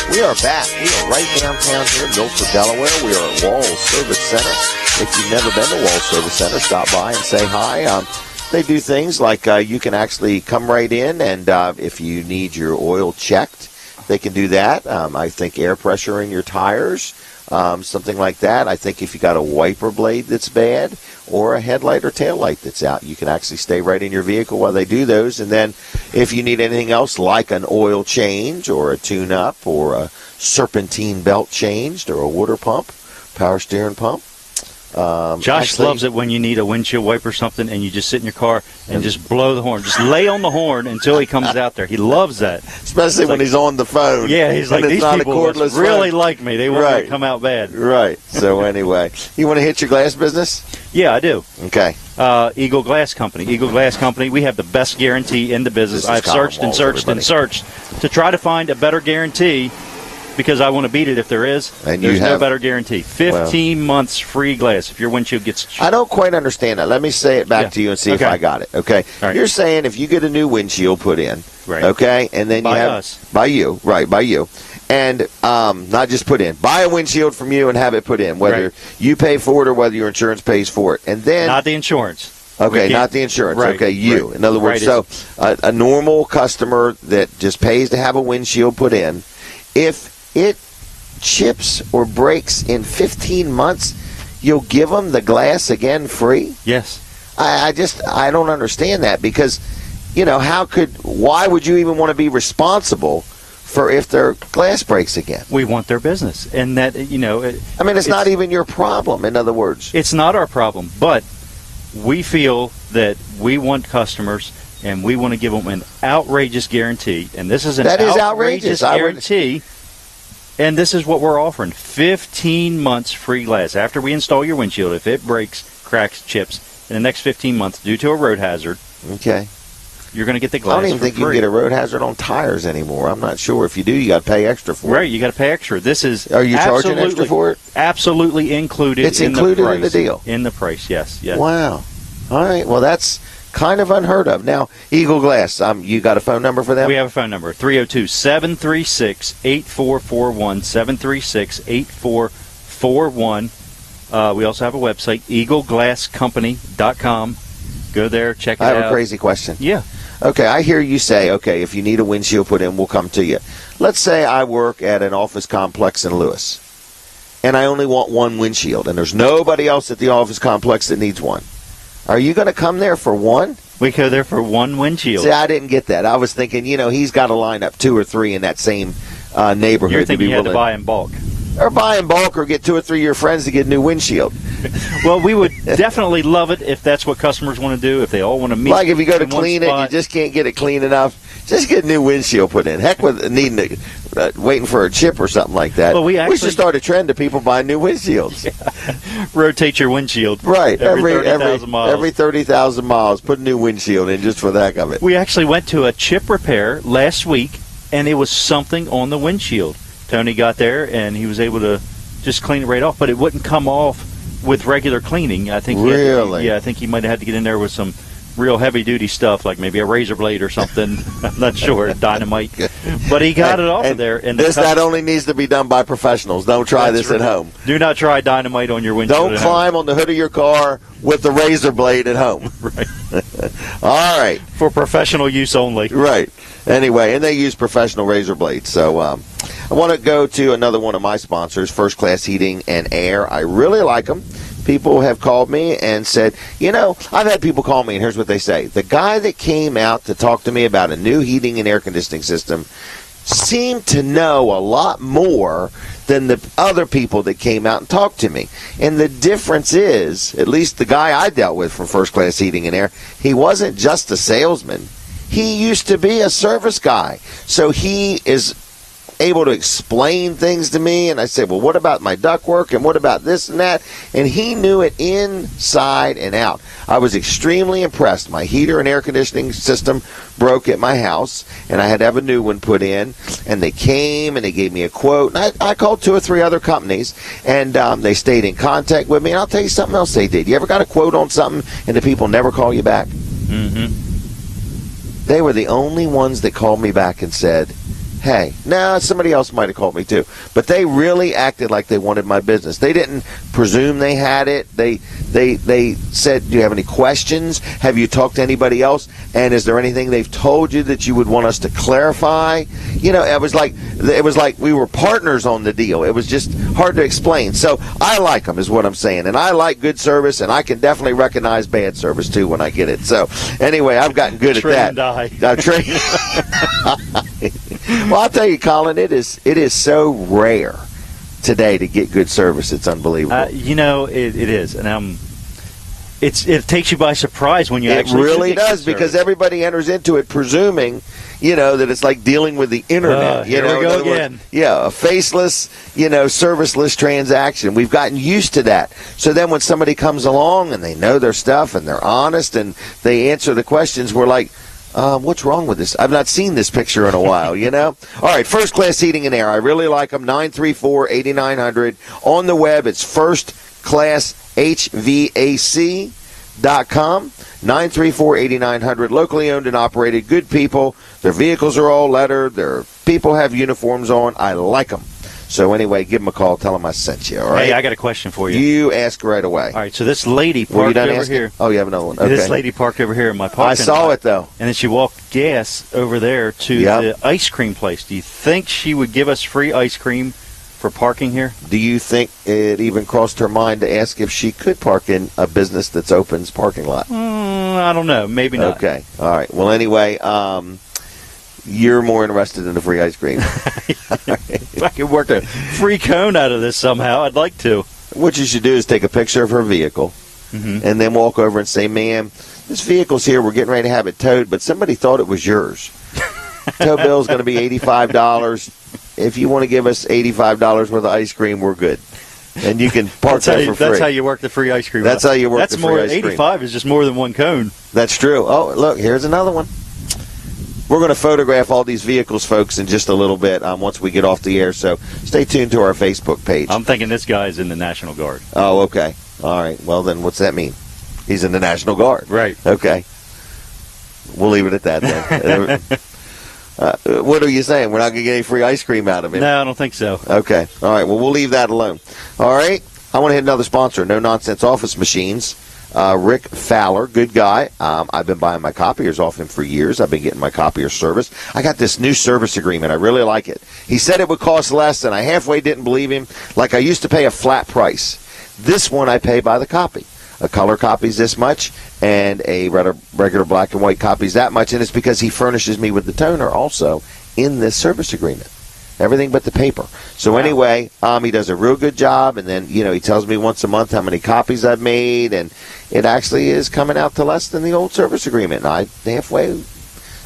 We are back. We are right downtown here in Milford, Delaware. We are at Wall Service Center. If you've never been to Wall Service Center, stop by and say hi. They do things like you can actually come right in, and if you need your oil checked, they can do that. I think air pressure in your tires, something like that. I think if you got a wiper blade that's bad or a headlight or tail light that's out, you can actually stay right in your vehicle while they do those. And then if you need anything else like an oil change or a tune-up or a serpentine belt changed or a water pump, power steering pump. Josh loves it when you need a windshield wiper or something and you just sit in your car and just blow the horn. Just lay on the horn until he comes out there. He loves that. Especially when he's on the phone. Yeah, he's like, these people really like me. They want me to come out bad. Right. So anyway, you want to hit your glass business? Yeah, I do. Okay. Eagle Glass Company. Eagle Glass Company, we have the best guarantee in the business. I've searched and searched and searched to try to find a better guarantee, because I want to beat it if there is. And there's no better guarantee. 15 months free glass if your windshield gets... I don't quite understand that. Let me say it back to you and see if I got it. Okay. Right. You're saying if you get a new windshield put in, okay, and then by you have... us. By you. Right, by you. And not just put in. Buy a windshield from you and have it put in, whether you pay for it or whether your insurance pays for it. And then... Not the insurance. Okay, not the insurance. Right. Okay, you. Right. In other words, so a normal customer that just pays to have a windshield put in, if it chips or breaks in 15 months, you'll give them the glass again free? Yes. I don't understand that, because, why would you even want to be responsible for if their glass breaks again? We want their business. And that, it's not even your problem, in other words. It's not our problem, but we feel that we want customers and we want to give them an outrageous guarantee, and this is an outrageous guarantee. And this is what we're offering. 15 months free glass. After we install your windshield, if it breaks, cracks, chips, in the next 15 months due to a road hazard, okay, you're going to get the glass. I don't even think free. you can get a road hazard on tires anymore. I'm not sure. If you do, you got to pay extra for it. Right, you got to pay extra. This is Are you charging extra for it? Absolutely included. It's included in the deal. In the price, yes. Wow. All right. Well, that's kind of unheard of. Now, Eagle Glass, you got a phone number for them? We have a phone number, 302-736-8441, 736-8441. We also have a website, eagleglasscompany.com. Go there, check it out. I have a crazy question. Yeah. Okay, I hear you say, okay, if you need a windshield put in, we'll come to you. Let's say I work at an office complex in Lewis, and I only want one windshield, and there's nobody else at the office complex that needs one. Are you going to come there for one? We go there for one windshield. See, I didn't get that. I was thinking, he's got to line up 2 or 3 in that same neighborhood. You're thinking you had to buy in bulk. Or buy in bulk, or get 2 or 3 of your friends to get a new windshield. Well, we would definitely love it if that's what customers want to do, if they all want to meet. Like if you go to clean it, you just can't get it clean enough. Just get a new windshield put in. Heck with needing waiting for a chip or something like that. Well, we should start a trend of people buying new windshields. Yeah. Rotate your windshield. Right. Every 30,000 miles. Every 30,000 miles, put a new windshield in just for the heck of it. We actually went to a chip repair last week, and it was something on the windshield. Tony got there, and he was able to just clean it right off, but it wouldn't come off with regular cleaning. I think really? I think he might have had to get in there with some real heavy-duty stuff, like maybe a razor blade or something. I'm not sure, dynamite. But he got it off of there. And that only needs to be done by professionals. Don't try this at home. Do not try dynamite on your windshield. Don't climb on the hood of your car with the razor blade at home. Right. All right. For professional use only. Right. Anyway, and they use professional razor blades. So I want to go to another one of my sponsors, First Class Heating and Air. I really like them. People have called me and said, I've had people call me, and here's what they say. The guy that came out to talk to me about a new heating and air conditioning system seemed to know a lot more than the other people that came out and talked to me. And the difference is, at least the guy I dealt with from First Class Heating and Air, he wasn't just a salesman. He used to be a service guy. So he is able to explain things to me, and I said, well, what about my ductwork, and what about this and that? And he knew it inside and out. I was extremely impressed. My heater and air conditioning system broke at my house, and I had to have a new one put in, and they came and they gave me a quote. And I called 2 or 3 other companies, and they stayed in contact with me. And I'll tell you something else they did. You ever got a quote on something and the people never call you back? Mm-hmm. They were the only ones that called me back and said, hey, somebody else might have called me too. But they really acted like they wanted my business. They didn't presume they had it. They said, do you have any questions? Have you talked to anybody else? And is there anything they've told you that you would want us to clarify? It was like we were partners on the deal. It was just hard to explain. So I like them is what I'm saying. And I like good service, and I can definitely recognize bad service too when I get it. So anyway, I've gotten good at that. I've trained. Well, I'll tell you, Colin, it is so rare today to get good service. It's unbelievable. It is, and it takes you by surprise when you actually. It really does, because everybody enters into it presuming, that it's like dealing with the internet. Here we go again. A faceless, serviceless transaction. We've gotten used to that. So then when somebody comes along and they know their stuff and they're honest and they answer the questions, we're like, what's wrong with this? I've not seen this picture in a while, All right, First Class Heating and Air. I really like them. 934-8900. On the web, it's firstclasshvac.com. 934-8900. Locally owned and operated. Good people. Their vehicles are all lettered. Their people have uniforms on. I like them. So anyway, give them a call. Tell them I sent you, all right? Hey, I got a question for you. You ask right away. All right, so this lady parked over here. Oh, you have another one. Okay. This lady parked over here in my parking lot. I saw it, though. And then she walked gas over there to the ice cream place. Do you think she would give us free ice cream for parking here? Do you think it even crossed her mind to ask if she could park in a business that's open's parking lot? I don't know. Maybe not. Okay. All right. Well, anyway, you're more interested in the free ice cream. If I could work a free cone out of this somehow, I'd like to. What you should do is take a picture of her vehicle and then walk over and say, ma'am, this vehicle's here. We're getting ready to have it towed, but somebody thought it was yours. Tow bill's going to be $85. If you want to give us $85 worth of ice cream, we're good. And you can park that for free. That's how you work the free ice cream. That's how you work the free ice cream. 85 is just more than one cone. That's true. Oh, look, here's another one. We're going to photograph all these vehicles, folks, in just a little bit once we get off the air. So stay tuned to our Facebook page. I'm thinking this guy's in the National Guard. Oh, okay. All right. Well, then what's that mean? He's in the National Guard. Right. Okay. We'll leave it at that then. What are you saying? We're not going to get any free ice cream out of him? No, I don't think so. Okay. All right. Well, we'll leave that alone. All right. I want to hit another sponsor, No Nonsense Office Machines. Rick Fowler, good guy. I've been buying my copiers off him for years. I've been getting my copier service. I got this new service agreement. I really like it. He said it would cost less, and I halfway didn't believe him. Like I used to pay a flat price. This one I pay by the copy. A color copy's this much, and a regular black and white copy's that much, and it's because he furnishes me with the toner also in this service agreement. Everything but the paper. So anyway, he does a real good job, and then, he tells me once a month how many copies I've made, and it actually is coming out to less than the old service agreement. And I halfway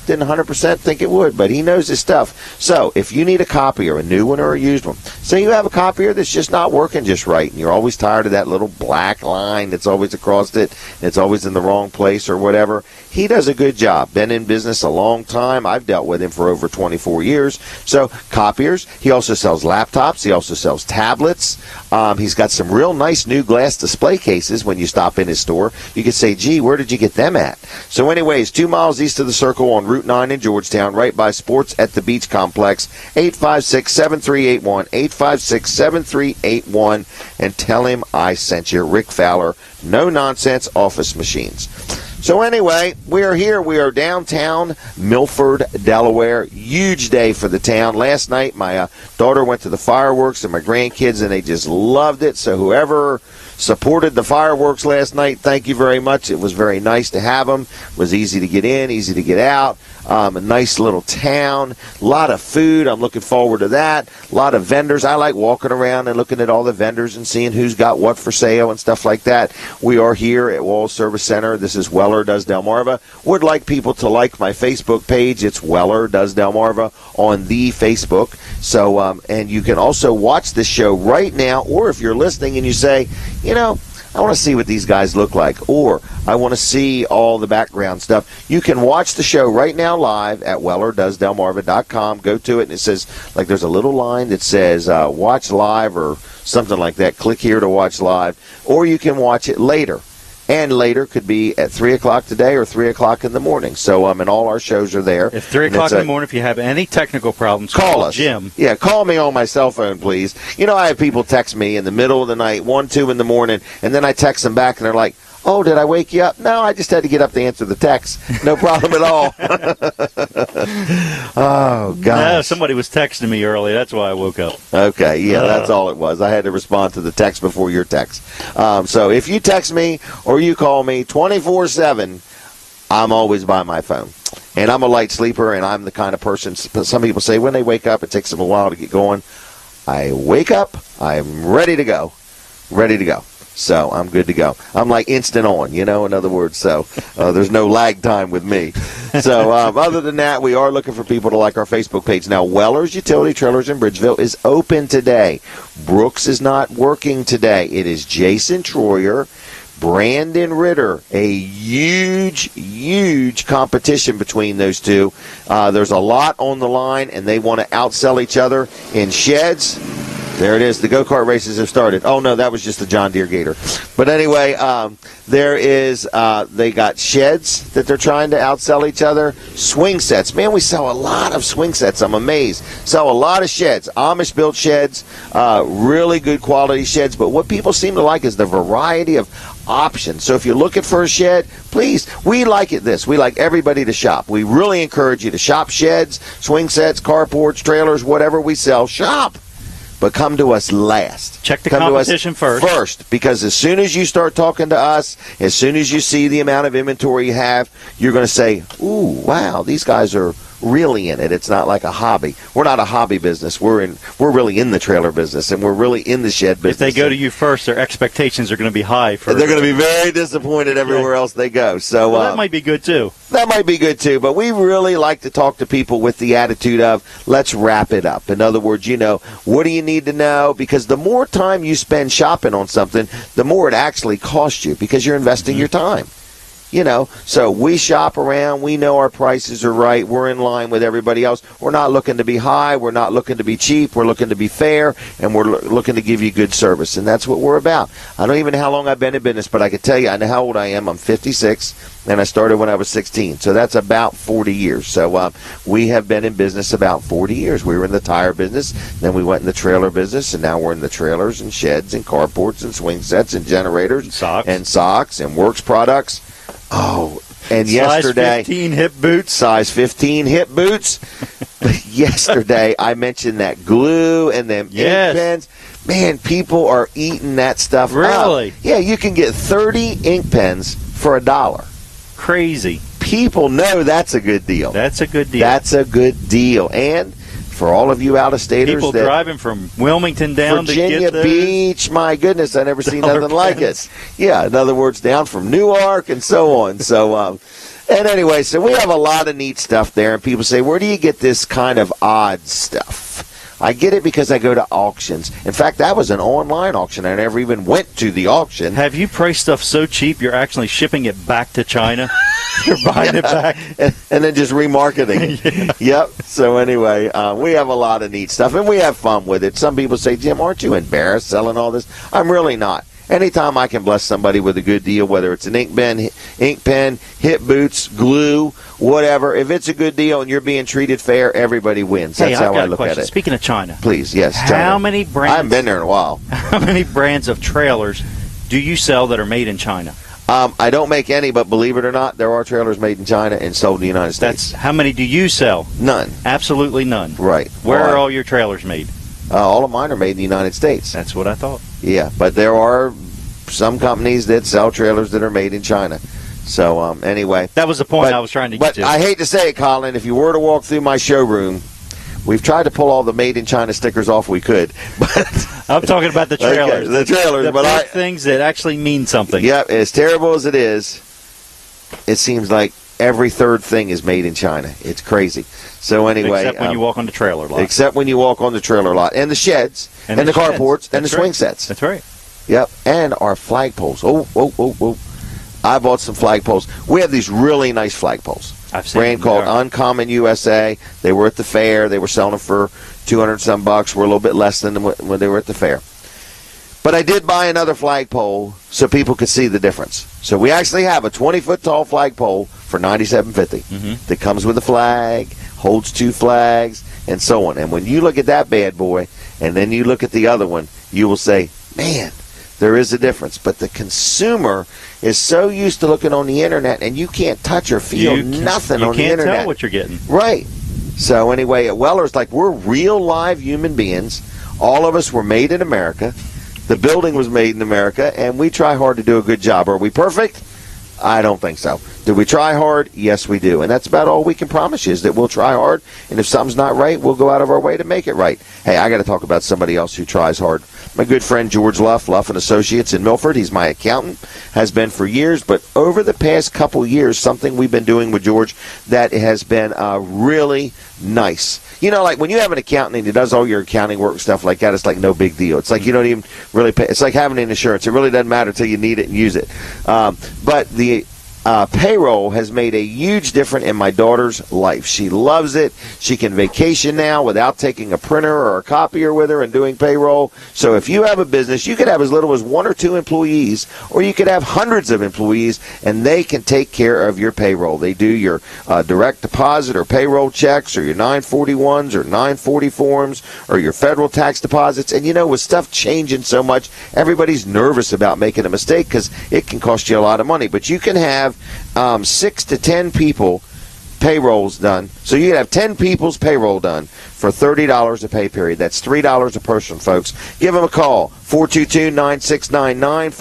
didn't 100% think it would, but he knows his stuff. So if you need a copier, a new one or a used one, say you have a copier that's just not working just right, and you're always tired of that little black line that's always across it, and it's always in the wrong place or whatever, he does a good job. Been in business a long time. I've dealt with him for over 24 years. So copiers. He also sells laptops. He also sells tablets. He's got some real nice new glass display cases. When you stop in his store, you can say, gee, where did you get them at? So anyways, 2 miles east of the Circle on Route 9 in Georgetown, right by Sports at the Beach Complex. 856-7381, 856-7381, and tell him I sent you. Rick Fowler, No Nonsense Office Machines. So anyway, we are here. We are downtown Milford, Delaware. Huge day for the town. Last night, my daughter went to the fireworks, and my grandkids, and they just loved it. So whoever supported the fireworks last night, thank you very much. It was very nice to have them. It was easy to get in, easy to get out. A nice little town, a lot of food. I'm looking forward to that. A lot of vendors. I like walking around and looking at all the vendors and seeing who's got what for sale and stuff like that. We are here at Walls Service Center. This is Weller Does Delmarva. Would like people to like my Facebook page. It's Weller Does Delmarva on the Facebook. So, and you can also watch this show right now, or if you're listening and you say, I want to see what these guys look like, or I want to see all the background stuff. You can watch the show right now live at WellerDoesDelmarva.com. Go to it, and it says, like, there's a little line that says watch live or something like that. Click here to watch live, or you can watch it later. And later could be at 3 o'clock today or 3 o'clock in the morning. So, and all our shows are there. If 3 o'clock in the morning, if you have any technical problems, call us. Jim. Yeah, call me on my cell phone, please. I have people text me in the middle of the night, 1, 2 in the morning, and then I text them back, and they're like, oh, did I wake you up? No, I just had to get up to answer the text. No problem at all. Oh, God. No, somebody was texting me early. That's why I woke up. Okay, yeah, that's all it was. I had to respond to the text before your text. So if you text me or you call me 24/7, I'm always by my phone. And I'm a light sleeper, and I'm the kind of person, some people say when they wake up, it takes them a while to get going. I wake up, I'm ready to go. Ready to go. So I'm good to go. I'm like instant on, in other words. So there's no lag time with me. So other than that, we are looking for people to like our Facebook page. Now, Weller's Utility Trailers in Bridgeville is open today. Brooks is not working today. It is Jason Troyer, Brandon Ritter, a huge competition between those two. There's a lot on the line, and they want to outsell each other in sheds. There it is. The go-kart races have started. Oh, no, that was just the John Deere Gator. But anyway, there is, they got sheds that they're trying to outsell each other. Swing sets. Man, we sell a lot of swing sets. I'm amazed. Sell a lot of sheds. Amish-built sheds, really good quality sheds. But what people seem to like is the variety of options. So if you're looking for a shed, please, we like it this. We like everybody to shop. We really encourage you to shop sheds, swing sets, carports, trailers, whatever we sell. Shop. But come to us last. Check the competition first. First, because as soon as you start talking to us, as soon as you see the amount of inventory you have, you're going to say, ooh, wow, these guys are really in it. It's not like a hobby. We're not a hobby business. We're really in the trailer business, and we're really in the shed business. If they go to you first, their expectations are going to be high. They're going to be very disappointed everywhere else they go. So that might be good too. That might be good too, but we really like to talk to people with the attitude of, let's wrap it up. In other words, what do you need to know? Because the more time you spend shopping on something, the more it actually costs you because you're investing your time. So we shop around. We know our prices are right. We're in line with everybody else. We're not looking to be high. We're not looking to be cheap. We're looking to be fair, and we're looking to give you good service, and that's what we're about. I don't even know how long I've been in business, but I can tell you I know how old I am. I'm 56, and I started when I was 16, so that's about 40 years. So we have been in business about 40 years. We were in the tire business, then we went in the trailer business, and now we're in the trailers and sheds and carports and swing sets and generators and socks and works products. Oh, and yesterday, size 15 hip boots. Size 15 hip boots. Yesterday, I mentioned that glue and them ink pens. Man, people are eating that stuff Really? up. Yeah, you can get 30 ink pens for $1. Crazy. People know that's a good deal. That's a good deal. That's a good deal. And for all of you out-of-staters, people driving from Wilmington down Virginia to get Beach, my goodness, I never seen nothing like it. Yeah, in other words, down from Newark and so on. So, and anyway, so we have a lot of neat stuff there, and people say, where do you get this kind of odd stuff? I get it because I go to auctions. In fact, that was an online auction. I never even went to the auction. Have you priced stuff so cheap you're actually shipping it back to China? You're buying it back. And then just remarketing it. Yep. So anyway, we have a lot of neat stuff, and we have fun with it. Some people say, Jim, aren't you embarrassed selling all this? I'm really not. Anytime I can bless somebody with a good deal, whether it's an ink pen, hip boots, glue, whatever, if it's a good deal and you're being treated fair, everybody wins. That's how I look at it. Speaking of China. Please, yes. How many brands? I haven't been there in a while. How many brands of trailers do you sell that are made in China? I don't make any, but believe it or not, there are trailers made in China and sold in the United States. How many do you sell? None. Absolutely none. Right. Where are all your trailers made? All of mine are made in the United States. That's what I thought. Yeah, but there are some companies that sell trailers that are made in China. So anyway. That was the point I was trying to get to. But I hate to say it, Colin, if you were to walk through my showroom, we've tried to pull all the made in China stickers off we could. But I'm talking about the trailers. Okay, the trailers. The big things that actually mean something. Yeah, as terrible as it is, it seems like every third thing is made in China. It's crazy. So anyway. Except when you walk on the trailer lot. Except when you walk on the trailer lot. And the sheds. And the carports. And the swing sets. That's right. Yep. And our flagpoles. Oh. I bought some flagpoles. We have these really nice flagpoles. I've seen brand called Uncommon USA. They were at the fair. They were selling them for $200 bucks. We're a little bit less than when they were at the fair. But I did buy another flagpole so people could see the difference. So we actually have a 20-foot tall flagpole for $97.50 that comes with a flag, holds 2 flags, and so on. And when you look at that bad boy, and then you look at the other one, you will say, man, there is a difference. But the consumer is so used to looking on the internet, and you can't touch or feel nothing on the internet. You can't tell what you're getting. Right. So anyway, at Weller's, like, we're real live human beings. All of us were made in America. The building was made in America, and we try hard to do a good job. Are we perfect? I don't think so. Do we try hard? Yes, we do. And that's about all we can promise you, is that we'll try hard, and if something's not right, we'll go out of our way to make it right. Hey, I got to talk about somebody else who tries hard. My good friend George Luff & Associates in Milford. He's my accountant, has been for years, but over the past couple years, something we've been doing with George that has been really nice. You know, like when you have an accountant and he does all your accounting work and stuff like that, it's like no big deal. It's like you don't even really pay. It's like having an insurance. It really doesn't matter until you need it and use it. But the payroll has made a huge difference in my daughter's life. She loves it. She can vacation now without taking a printer or a copier with her and doing payroll. So if you have a business, you could have as little as 1 or 2 employees, or you could have hundreds of employees, and they can take care of your payroll. They do your direct deposit or payroll checks, or your 941s or 940 forms, or your federal tax deposits. And you know, with stuff changing so much, everybody's nervous about making a mistake because it can cost you a lot of money. But you can have 6 to 10 people payrolls done. So you can have 10 people's payroll done for $30 a pay period. That's $3 a person, folks. Give them a call, 422-9699,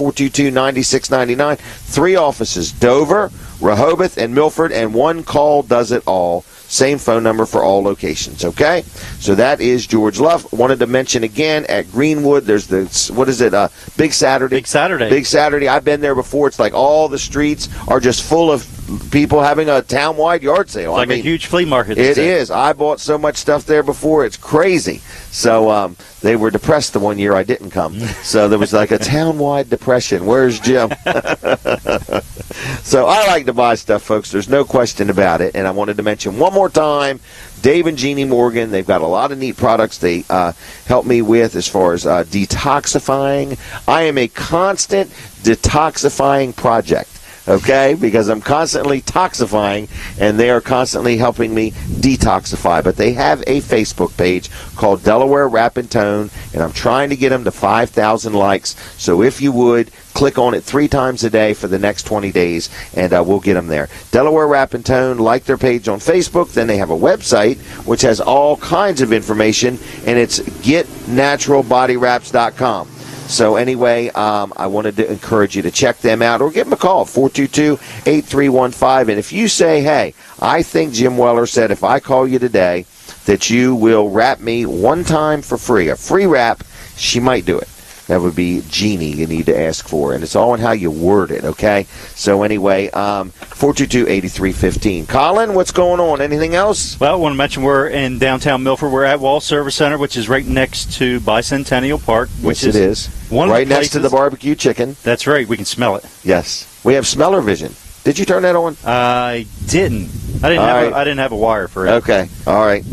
422-9699. 3 offices, Dover, Rehoboth, and Milford, and 1 call does it all. Same phone number for all locations, okay? So that is George Luff. Wanted to mention again, at Greenwood, there's the, Big Saturday. Big Saturday. Big Saturday. I've been there before. It's like all the streets are just full of people having a town-wide yard sale. It's like a huge flea market. It is. I bought so much stuff there before. It's crazy. So they were depressed the one year I didn't come. So there was like a town-wide depression. Where's Jim? So I like to buy stuff, folks. There's no question about it. And I wanted to mention one more time, Dave and Jeannie Morgan, they've got a lot of neat products they help me with as far as detoxifying. I am a constant detoxifying project. Okay, because I'm constantly toxifying, and they are constantly helping me detoxify. But they have a Facebook page called Delaware Rap and Tone, and I'm trying to get them to 5,000 likes. So if you would, click on it 3 times a day for the next 20 days, and we'll get them there. Delaware Rap and Tone, like their page on Facebook. Then they have a website, which has all kinds of information, and it's getnaturalbodywraps.com. So anyway, I wanted to encourage you to check them out or give them a call, 422-8315. And if you say, hey, I think Jim Weller said if I call you today that you will wrap me one time for free, a free wrap, she might do it. That would be Jeannie you need to ask for. And it's all in how you word it, okay? So anyway, 422-8315. Colin, what's going on? Anything else? Well, I want to mention we're in downtown Milford. We're at Wall Service Center, which is right next to Bicentennial Park. Which yes, it is. Right next to the barbecue chicken. That's right. We can smell it. Yes. We have smeller vision. Did you turn that on? I didn't. I didn't have a wire for it. Okay. All right.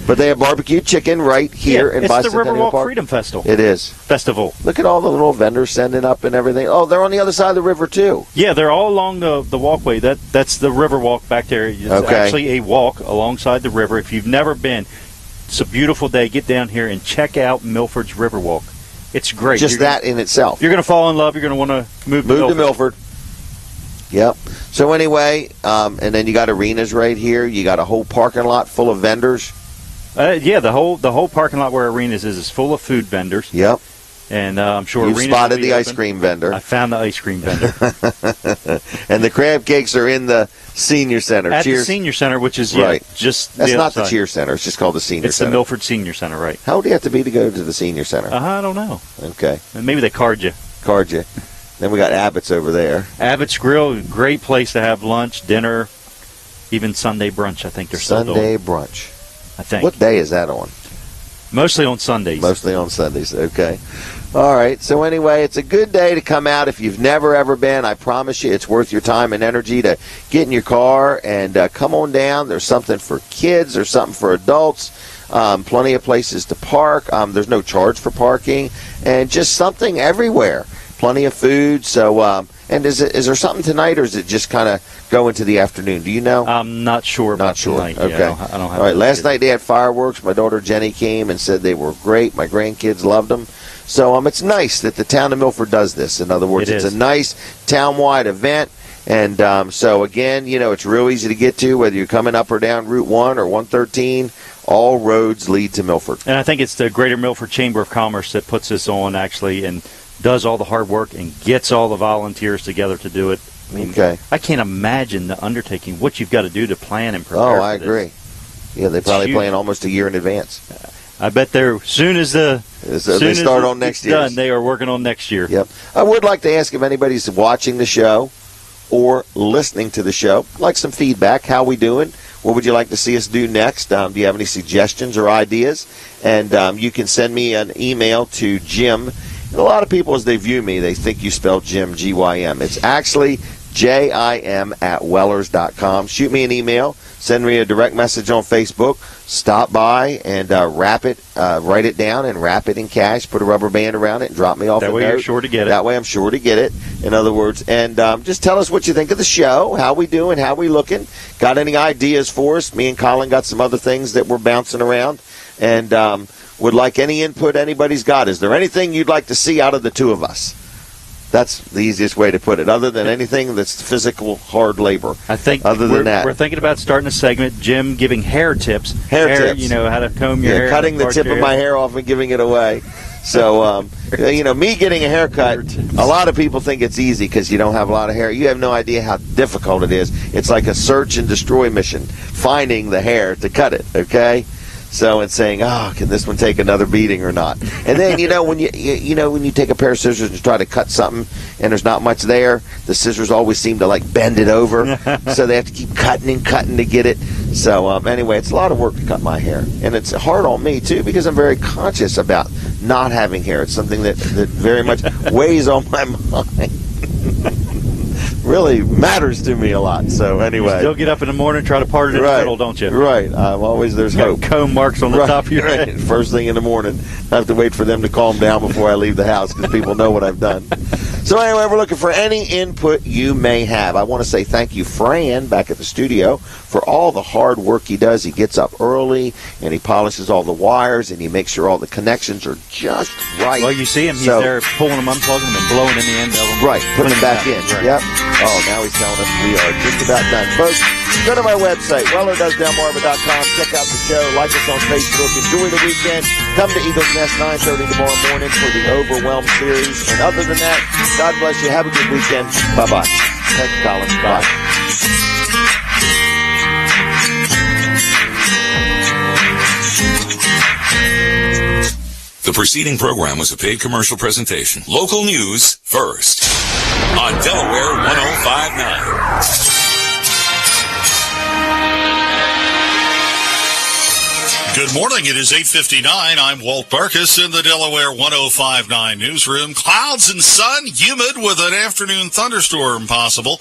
But they have barbecue chicken right here in Bicentennial Park. It's the Riverwalk Freedom Festival. It is. Festival. Look at all the little vendors sending up and everything. Oh, they're on the other side of the river, too. Yeah, they're all along the walkway. That's the Riverwalk back there. It's actually a walk alongside the river. If you've never been, it's a beautiful day. Get down here and check out Milford's Riverwalk. It's great. Just that in itself. You're going to fall in love. You're going to want to move to Milford. Yep. So anyway, and then you got arenas right here. You got a whole parking lot full of vendors. Yeah, the whole parking lot where Arenas is full of food vendors. Yep. And I'm sure you Arenas spotted the open. ice cream vendor. I found the ice cream vendor. And the crab cakes are in the senior center. At the senior center, which is right. Just that's the not outside. The cheer center. It's just called the senior center. It's the Milford Senior Center, right? How old do you have to be to go to the senior center? I don't know. Okay. Maybe they card you. Then we got Abbott's over there. Abbott's Grill, great place to have lunch, dinner, even Sunday brunch. I think they're still doing. Sunday brunch. I think. What day is that on? Mostly on Sundays. Mostly on Sundays, okay. All right, so anyway, it's a good day to come out. If you've never, ever been, I promise you it's worth your time and energy to get in your car and come on down. There's something for kids. There's something for adults. Plenty of places to park. There's no charge for parking. And just something everywhere. Plenty of food. So, and is there something tonight, or is it just kind of go into the afternoon? Do you know? I'm not sure about tonight. Okay. Yeah, I don't have all right, last night they had fireworks. My daughter Jenny came and said they were great. My grandkids loved them. So it's nice that the town of Milford does this. In other words, it's a nice town-wide event. And so, again, it's real easy to get to, whether you're coming up or down Route 1 or 113. All roads lead to Milford. And I think it's the Greater Milford Chamber of Commerce that puts this on, actually, and does all the hard work and gets all the volunteers together to do it. I mean, I can't imagine the undertaking, what you've got to do to plan and prepare. Oh, I agree. Yeah, they probably plan almost a year in advance. I bet they're soon as they start on next year. Done, they are working on next year. Yep. I would like to ask if anybody's watching the show or listening to the show, like some feedback. How we doing? What would you like to see us do next? Do you have any suggestions or ideas? And you can send me an email to Jim. And a lot of people, as they view me, they think you spell Jim, G-Y-M. It's actually JIM@wellers.com. Shoot me an email. Send me a direct message on Facebook. Stop by and write it down and wrap it in cash. Put a rubber band around it and drop me off a note. That way you're sure to get it. That way I'm sure to get it, in other words. And just tell us what you think of the show, how we doing, how we looking. Got any ideas for us? Me and Colin got some other things that we're bouncing around. And would like any input anybody's got. Is there anything you'd like to see out of the two of us? That's the easiest way to put it, other than anything that's physical, hard labor. I think we're thinking about starting a segment, Jim giving hair tips. Hair tips. How to comb your hair. Cutting the tip of my hair off and giving it away. So, me getting a haircut, a lot of people think it's easy because you don't have a lot of hair. You have no idea how difficult it is. It's like a search and destroy mission, finding the hair to cut it, okay? So it's saying, can this one take another beating or not? And then when you take a pair of scissors and try to cut something and there's not much there, the scissors always seem to bend it over, so they have to keep cutting and cutting to get it. So anyway, it's a lot of work to cut my hair, and it's hard on me too because I'm very conscious about not having hair. It's something that very much weighs on my mind. Really matters to me a lot. So anyway, you still get up in the morning and try to part it in the middle, don't you? Right. There's hope. Comb marks on the top of your head. First thing in the morning, I have to wait for them to calm down before I leave the house because people know what I've done. So anyway, we're looking for any input you may have. I want to say thank you, Fran, back at the studio, for all the hard work he does. He gets up early, and he polishes all the wires, and he makes sure all the connections are just right. Well, you see him. He's there pulling them, unplugging them, and blowing in the end of them. Right, putting them back in. Right. Yep. Oh, now he's telling us we are just about done. Folks, go to my website, wellerdoesdelmarva.com. Check out the show. Like us on Facebook. Enjoy the weekend. Come to Eagles Nest 9:30 tomorrow morning for the Overwhelmed series. And other than that, God bless you. Have a good weekend. Bye-bye. Thank you, Colin. Bye. The preceding program was a paid commercial presentation. Local news first on Delaware 105.9. Good morning. It is 8:59. I'm Walt Barkus in the Delaware 105.9 newsroom. Clouds and sun, humid with an afternoon thunderstorm possible,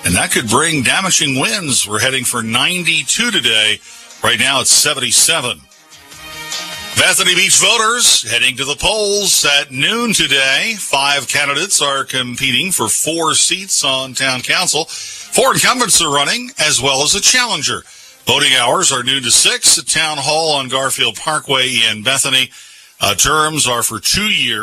and that could bring damaging winds. We're heading for 92 today. Right now it's 77. Bethany Beach voters heading to the polls at noon today. 5 candidates are competing for 4 seats on town council. 4 incumbents are running, as well as a challenger. Voting hours are noon to 6 at Town Hall on Garfield Parkway in Bethany. Terms are for 2 years.